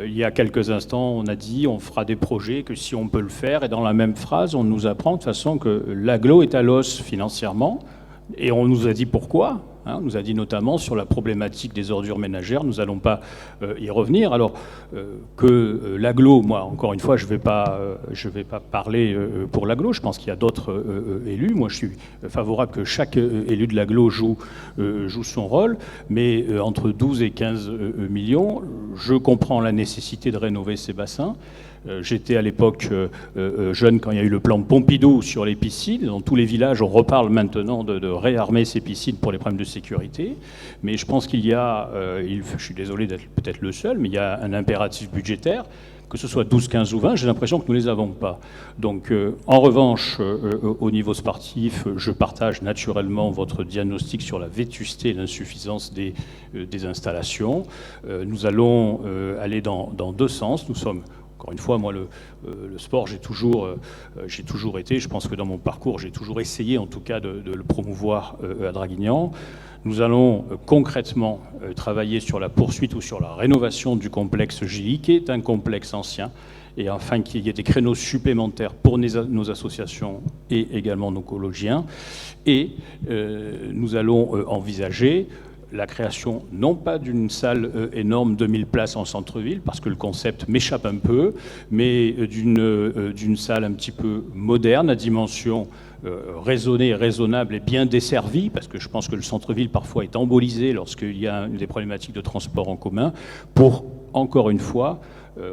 Il y a quelques instants, on a dit on fera des projets que si on peut le faire. Et dans la même phrase, on nous apprend de toute façon que l'agglo est à l'os financièrement. Et on nous a dit pourquoi. On nous a dit notamment sur la problématique des ordures ménagères. Nous n'allons pas y revenir. Alors que l'agglo, moi, encore une fois, je vais pas parler pour l'agglo. Je pense qu'il y a d'autres élus. Moi, je suis favorable que chaque élu de l'agglo joue son rôle. Mais entre 12 et 15 millions, je comprends la nécessité de rénover ces bassins. J'étais à l'époque jeune quand il y a eu le plan Pompidou sur les piscines. Dans tous les villages, on reparle maintenant de réarmer ces piscines pour les problèmes de sécurité. Mais je pense qu'il y a, je suis désolé d'être peut-être le seul, mais il y a un impératif budgétaire. Que ce soit 12, 15 ou 20, j'ai l'impression que nous ne les avons pas. Donc, en revanche, au niveau sportif, je partage naturellement votre diagnostic sur la vétusté et l'insuffisance des installations. Nous allons aller dans deux sens. Nous sommes... Encore une fois, moi, le sport, j'ai toujours été, je pense que dans mon parcours, j'ai toujours essayé, en tout cas, de le promouvoir à Draguignan. Nous allons concrètement travailler sur la poursuite ou sur la rénovation du complexe GI, qui est un complexe ancien et afin qu'il y ait des créneaux supplémentaires pour nos associations et également nos collégiens. Et nous allons envisager la création, non pas d'une salle énorme, 2000 places en centre-ville, parce que le concept m'échappe un peu, mais d'une salle un petit peu moderne, à dimension raisonnée et raisonnable et bien desservie, parce que je pense que le centre-ville parfois est embolisé lorsqu'il y a des problématiques de transport en commun, pour, encore une fois,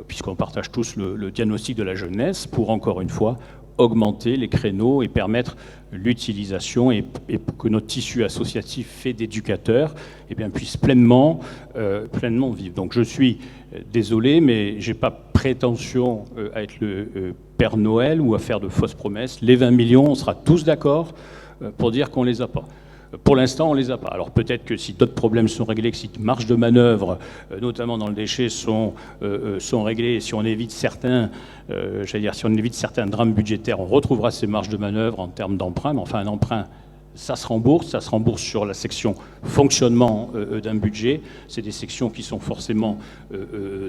puisqu'on partage tous le diagnostic de la jeunesse, pour, encore une fois, augmenter les créneaux et permettre l'utilisation et que notre tissu associatif fait d'éducateurs puisse pleinement vivre. Donc je suis désolé, mais je n'ai pas prétention à être le Père Noël ou à faire de fausses promesses. Les 20 millions, on sera tous d'accord pour dire qu'on ne les a pas. Pour l'instant, on ne les a pas. Alors peut-être que si d'autres problèmes sont réglés, que si les marges de manœuvre, notamment dans le déchet, sont réglées, et si on évite certains drames budgétaires, on retrouvera ces marges de manœuvre en termes d'emprunt. Mais enfin, un emprunt, ça se rembourse sur la section fonctionnement d'un budget. C'est des sections qui sont forcément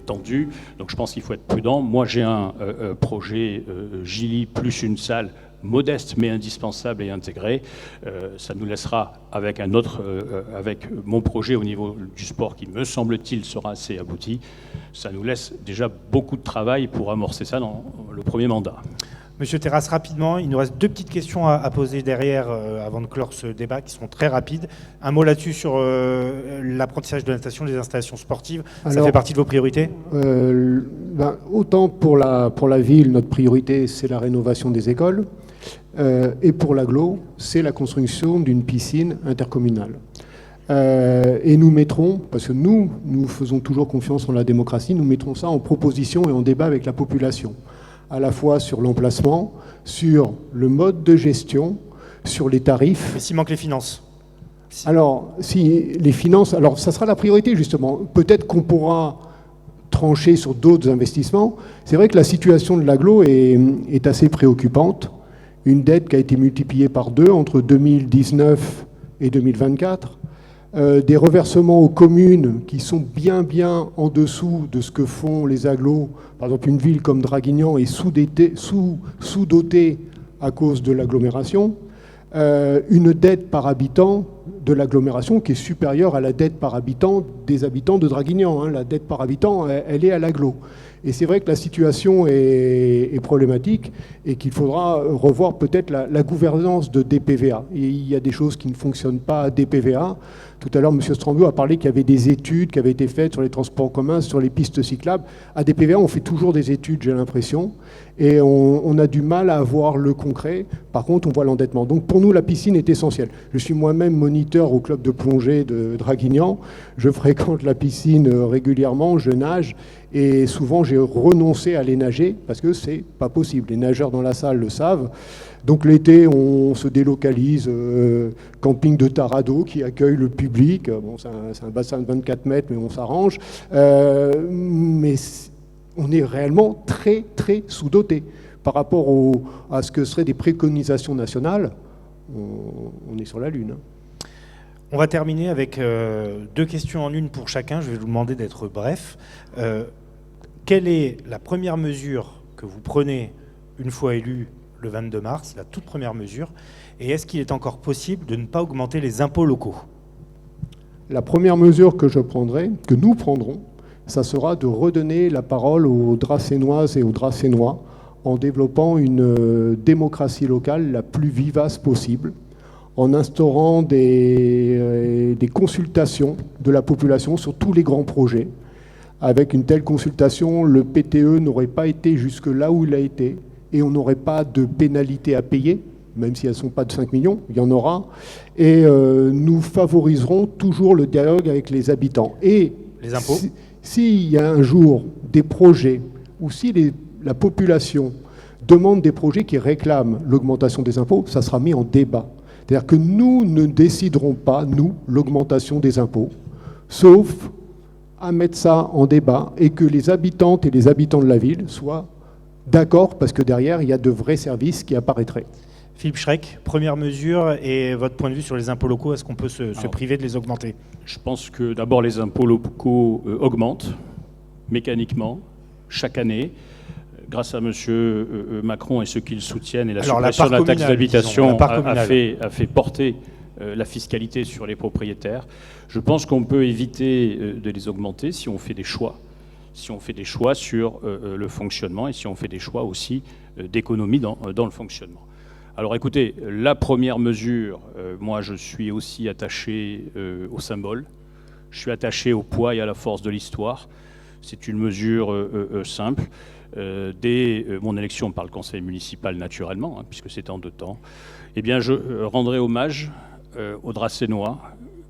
tendues. Donc je pense qu'il faut être prudent. Moi, j'ai un projet Gilly plus une salle modeste mais indispensable et intégrée. Ça nous laissera avec avec mon projet au niveau du sport qui, me semble-t-il, sera assez abouti. Ça nous laisse déjà beaucoup de travail pour amorcer ça dans le premier mandat. Monsieur Terrasse, rapidement, il nous reste 2 petites questions à poser derrière avant de clore ce débat qui sont très rapides. Un mot là-dessus sur l'apprentissage de natation, des installations sportives. Ça fait partie de vos priorités ? Autant pour la ville, notre priorité, c'est la rénovation des écoles. Et pour l'agglo, c'est la construction d'une piscine intercommunale. Et nous mettrons, parce que nous faisons toujours confiance en la démocratie, nous mettrons ça en proposition et en débat avec la population, à la fois sur l'emplacement, sur le mode de gestion, sur les tarifs. Mais s'il manque les finances ? Alors, si les finances, alors ça sera la priorité justement. Peut-être qu'on pourra trancher sur d'autres investissements. C'est vrai que la situation de l'agglo est assez préoccupante. Une dette qui a été multipliée par 2 entre 2019 et 2024, des reversements aux communes qui sont bien en dessous de ce que font les agglos. Par exemple, une ville comme Draguignan est sous-dotée à cause de l'agglomération. Une dette par habitant de l'agglomération qui est supérieure à la dette par habitant des habitants de Draguignan. La dette par habitant, elle est à l'agglo. Et c'est vrai que la situation est problématique et qu'il faudra revoir peut-être la gouvernance de DPVA. Et il y a des choses qui ne fonctionnent pas à DPVA. Tout à l'heure, M. Strambou a parlé qu'il y avait des études qui avaient été faites sur les transports en commun, sur les pistes cyclables. À DPVA, on fait toujours des études, j'ai l'impression, et on a du mal à avoir le concret. Par contre, on voit l'endettement. Donc pour nous, la piscine est essentielle. Je suis moi-même moniteur au club de plongée de Draguignan. Je fréquente la piscine régulièrement, je nage, et souvent j'ai renoncé à aller nager parce que c'est pas possible. Les nageurs dans la salle le savent. Donc l'été, on se délocalise, camping de Tarado qui accueille le public. Bon, c'est un bassin de 24 mètres, mais on s'arrange. Mais on est réellement très sous-doté. Par rapport à ce que seraient des préconisations nationales, on est sur la Lune. On va terminer avec 2 questions en une pour chacun. Je vais vous demander d'être bref. Quelle est la première mesure que vous prenez une fois élu le 22 mars, la toute première mesure, et est-ce qu'il est encore possible de ne pas augmenter les impôts locaux ? La première mesure que nous prendrons, ça sera de redonner la parole aux Dracénoises et aux Dracénois en développant une démocratie locale la plus vivace possible, en instaurant des consultations de la population sur tous les grands projets. Avec une telle consultation, le PTE n'aurait pas été jusque là où il a été, et on n'aurait pas de pénalités à payer, même si elles ne sont pas de 5 millions, il y en aura. Et nous favoriserons toujours le dialogue avec les habitants. Et les impôts ? S'il y a un jour des projets, ou si la population demande des projets qui réclament l'augmentation des impôts, ça sera mis en débat. C'est-à-dire que nous ne déciderons pas, nous, l'augmentation des impôts, sauf à mettre ça en débat et que les habitantes et les habitants de la ville soient d'accord, parce que derrière, il y a de vrais services qui apparaîtraient. Philippe Schreck, première mesure et votre point de vue sur les impôts locaux, est-ce qu'on peut se priver de les augmenter ? Je pense que d'abord les impôts locaux augmentent mécaniquement chaque année, grâce à M. Macron et ceux qui le soutiennent, et la Alors, la suppression de part la taxe communale, d'habitation disons, la part a communale. fait porter la fiscalité sur les propriétaires. Je pense qu'on peut éviter de les augmenter si on fait des choix. Si on fait des choix sur le fonctionnement et si on fait des choix aussi d'économie dans le fonctionnement. Alors écoutez, la première mesure, moi je suis aussi attaché au symbole, je suis attaché au poids et à la force de l'histoire. C'est une mesure simple. Dès mon élection par le conseil municipal naturellement, hein, puisque c'est en 2 temps, eh bien je rendrai hommage aux Dracénois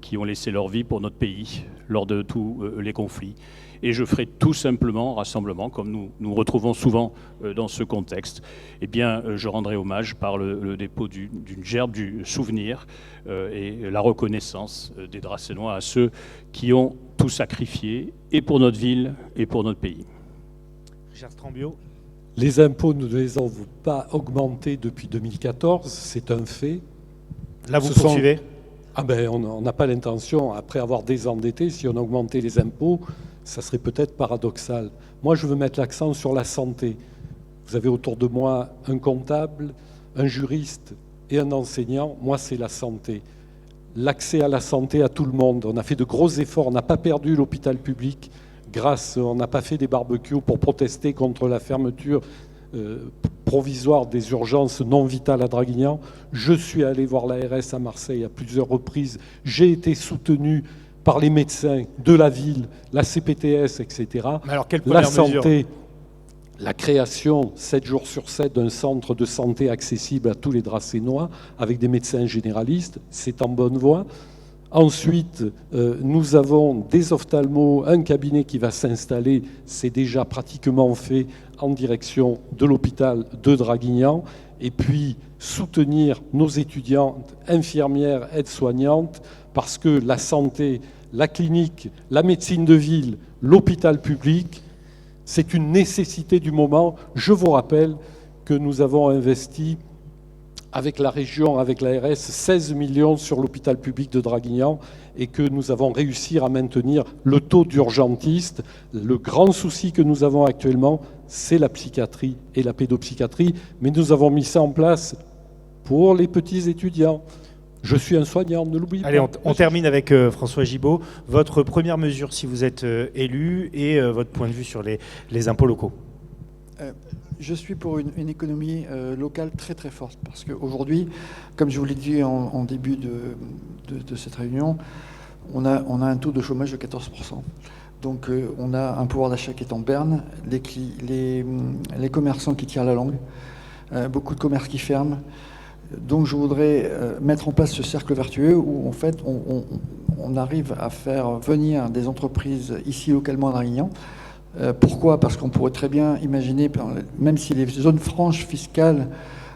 qui ont laissé leur vie pour notre pays lors de tous les conflits. Et je ferai tout simplement rassemblement, comme nous nous retrouvons souvent dans ce contexte. Eh bien, je rendrai hommage par le dépôt d'une gerbe du souvenir et la reconnaissance des Dracénois à ceux qui ont tout sacrifié, et pour notre ville et pour notre pays. Richard Strambio. Les impôts, nous ne les avons pas augmentés depuis 2014, c'est un fait. Là, vous Ce sont- poursuivez. Ah ben, on n'a pas l'intention, après avoir désendetté, si on augmentait les impôts, ça serait peut-être paradoxal. Moi, je veux mettre l'accent sur la santé. Vous avez autour de moi un comptable, un juriste et un enseignant. Moi, c'est la santé. L'accès à la santé à tout le monde. On a fait de gros efforts, on n'a pas perdu l'hôpital public on n'a pas fait des barbecues pour protester contre la fermeture provisoire des urgences non vitales à Draguignan. Je suis allé voir l'ARS à Marseille à plusieurs reprises. J'ai été soutenu par les médecins de la ville, la CPTS, etc. Mais alors, quelle La première mesure? santé, la création 7 jours sur 7 d'un centre de santé accessible à tous les Dracénois avec des médecins généralistes, c'est en bonne voie. Ensuite, nous avons des ophtalmos, un cabinet qui va s'installer, c'est déjà pratiquement fait en direction de l'hôpital de Draguignan. Et puis, soutenir nos étudiantes, infirmières, aides-soignantes, parce que la santé, la clinique, la médecine de ville, l'hôpital public, c'est une nécessité du moment. Je vous rappelle que nous avons investi avec la région, avec l'ARS, 16 millions sur l'hôpital public de Draguignan et que nous avons réussi à maintenir le taux d'urgentistes. Le grand souci que nous avons actuellement, c'est la psychiatrie et la pédopsychiatrie, mais nous avons mis ça en place pour les petits étudiants. Je suis un soignant, ne l'oubliez pas. Allez, on termine avec François Gibault. Votre première mesure, si vous êtes élu, et votre point de vue sur les impôts locaux. Je suis pour une économie locale très très forte, parce qu'aujourd'hui, comme je vous l'ai dit en début de cette réunion, on a un taux de chômage de 14%. Donc on a un pouvoir d'achat qui est en berne, les commerçants qui tirent la langue, beaucoup de commerces qui ferment. Donc je voudrais mettre en place ce cercle vertueux où en fait on arrive à faire venir des entreprises ici localement à Draguignan. Pourquoi ? Parce qu'on pourrait très bien imaginer, même si les zones franches fiscales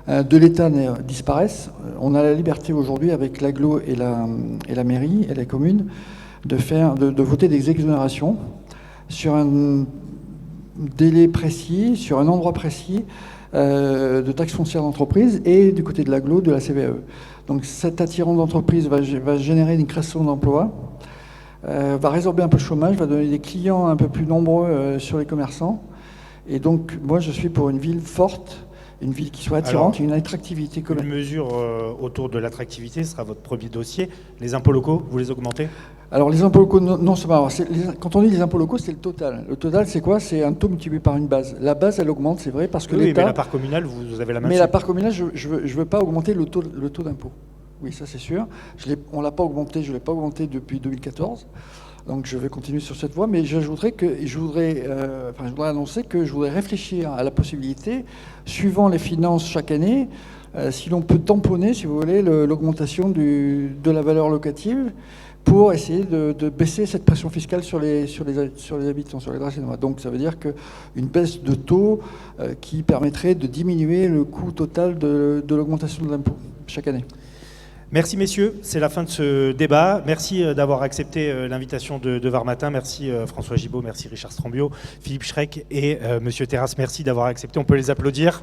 de l'État disparaissent, on a la liberté aujourd'hui avec l'agglo et la mairie et la commune de voter des exonérations sur un délai précis, sur un endroit précis de taxes foncières d'entreprise et du côté de l'agglo de la CVAE. Donc cet attirant d'entreprise va générer une création d'emplois, va résorber un peu le chômage, va donner des clients un peu plus nombreux sur les commerçants. Et donc, moi, je suis pour une ville forte, une ville qui soit attirante, une attractivité commune. Une mesure autour de l'attractivité sera votre premier dossier. Les impôts locaux, vous les augmentez ? Alors, les impôts locaux, non, c'est pas. Quand on dit les impôts locaux, c'est le total. Le total, c'est quoi ? C'est un taux multiplié par une base. La base, elle augmente, c'est vrai, parce que oui, l'État... mais la part communale, vous avez la main Mais dessus. la part communale, je veux pas augmenter le taux d'impôt. Oui, ça c'est sûr. On l'a pas augmenté, je ne l'ai pas augmenté depuis 2014. Donc je vais continuer sur cette voie, mais je voudrais annoncer que je voudrais réfléchir à la possibilité, suivant les finances chaque année, si l'on peut tamponner, si vous voulez, l'augmentation de la valeur locative pour essayer de baisser cette pression fiscale sur les habitants, sur les Dracénois. Donc ça veut dire qu'une baisse de taux qui permettrait de diminuer le coût total de l'augmentation de l'impôt chaque année. Merci messieurs, c'est la fin de ce débat. Merci d'avoir accepté l'invitation de Var Matin. Merci François Gibault, merci Richard Strambio, Philippe Schreck et Monsieur Terrasse, merci d'avoir accepté. On peut les applaudir.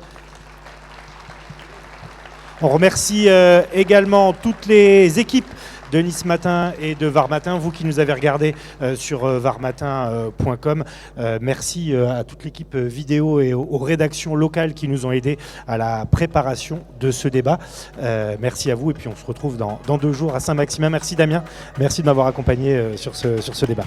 On remercie également toutes les équipes de Nice Matin et de Var Matin, vous qui nous avez regardé sur varmatin.com. Merci à toute l'équipe vidéo et aux rédactions locales qui nous ont aidés à la préparation de ce débat. Merci à vous et puis on se retrouve dans 2 jours à Saint-Maximin. Merci Damien, merci de m'avoir accompagné sur ce débat.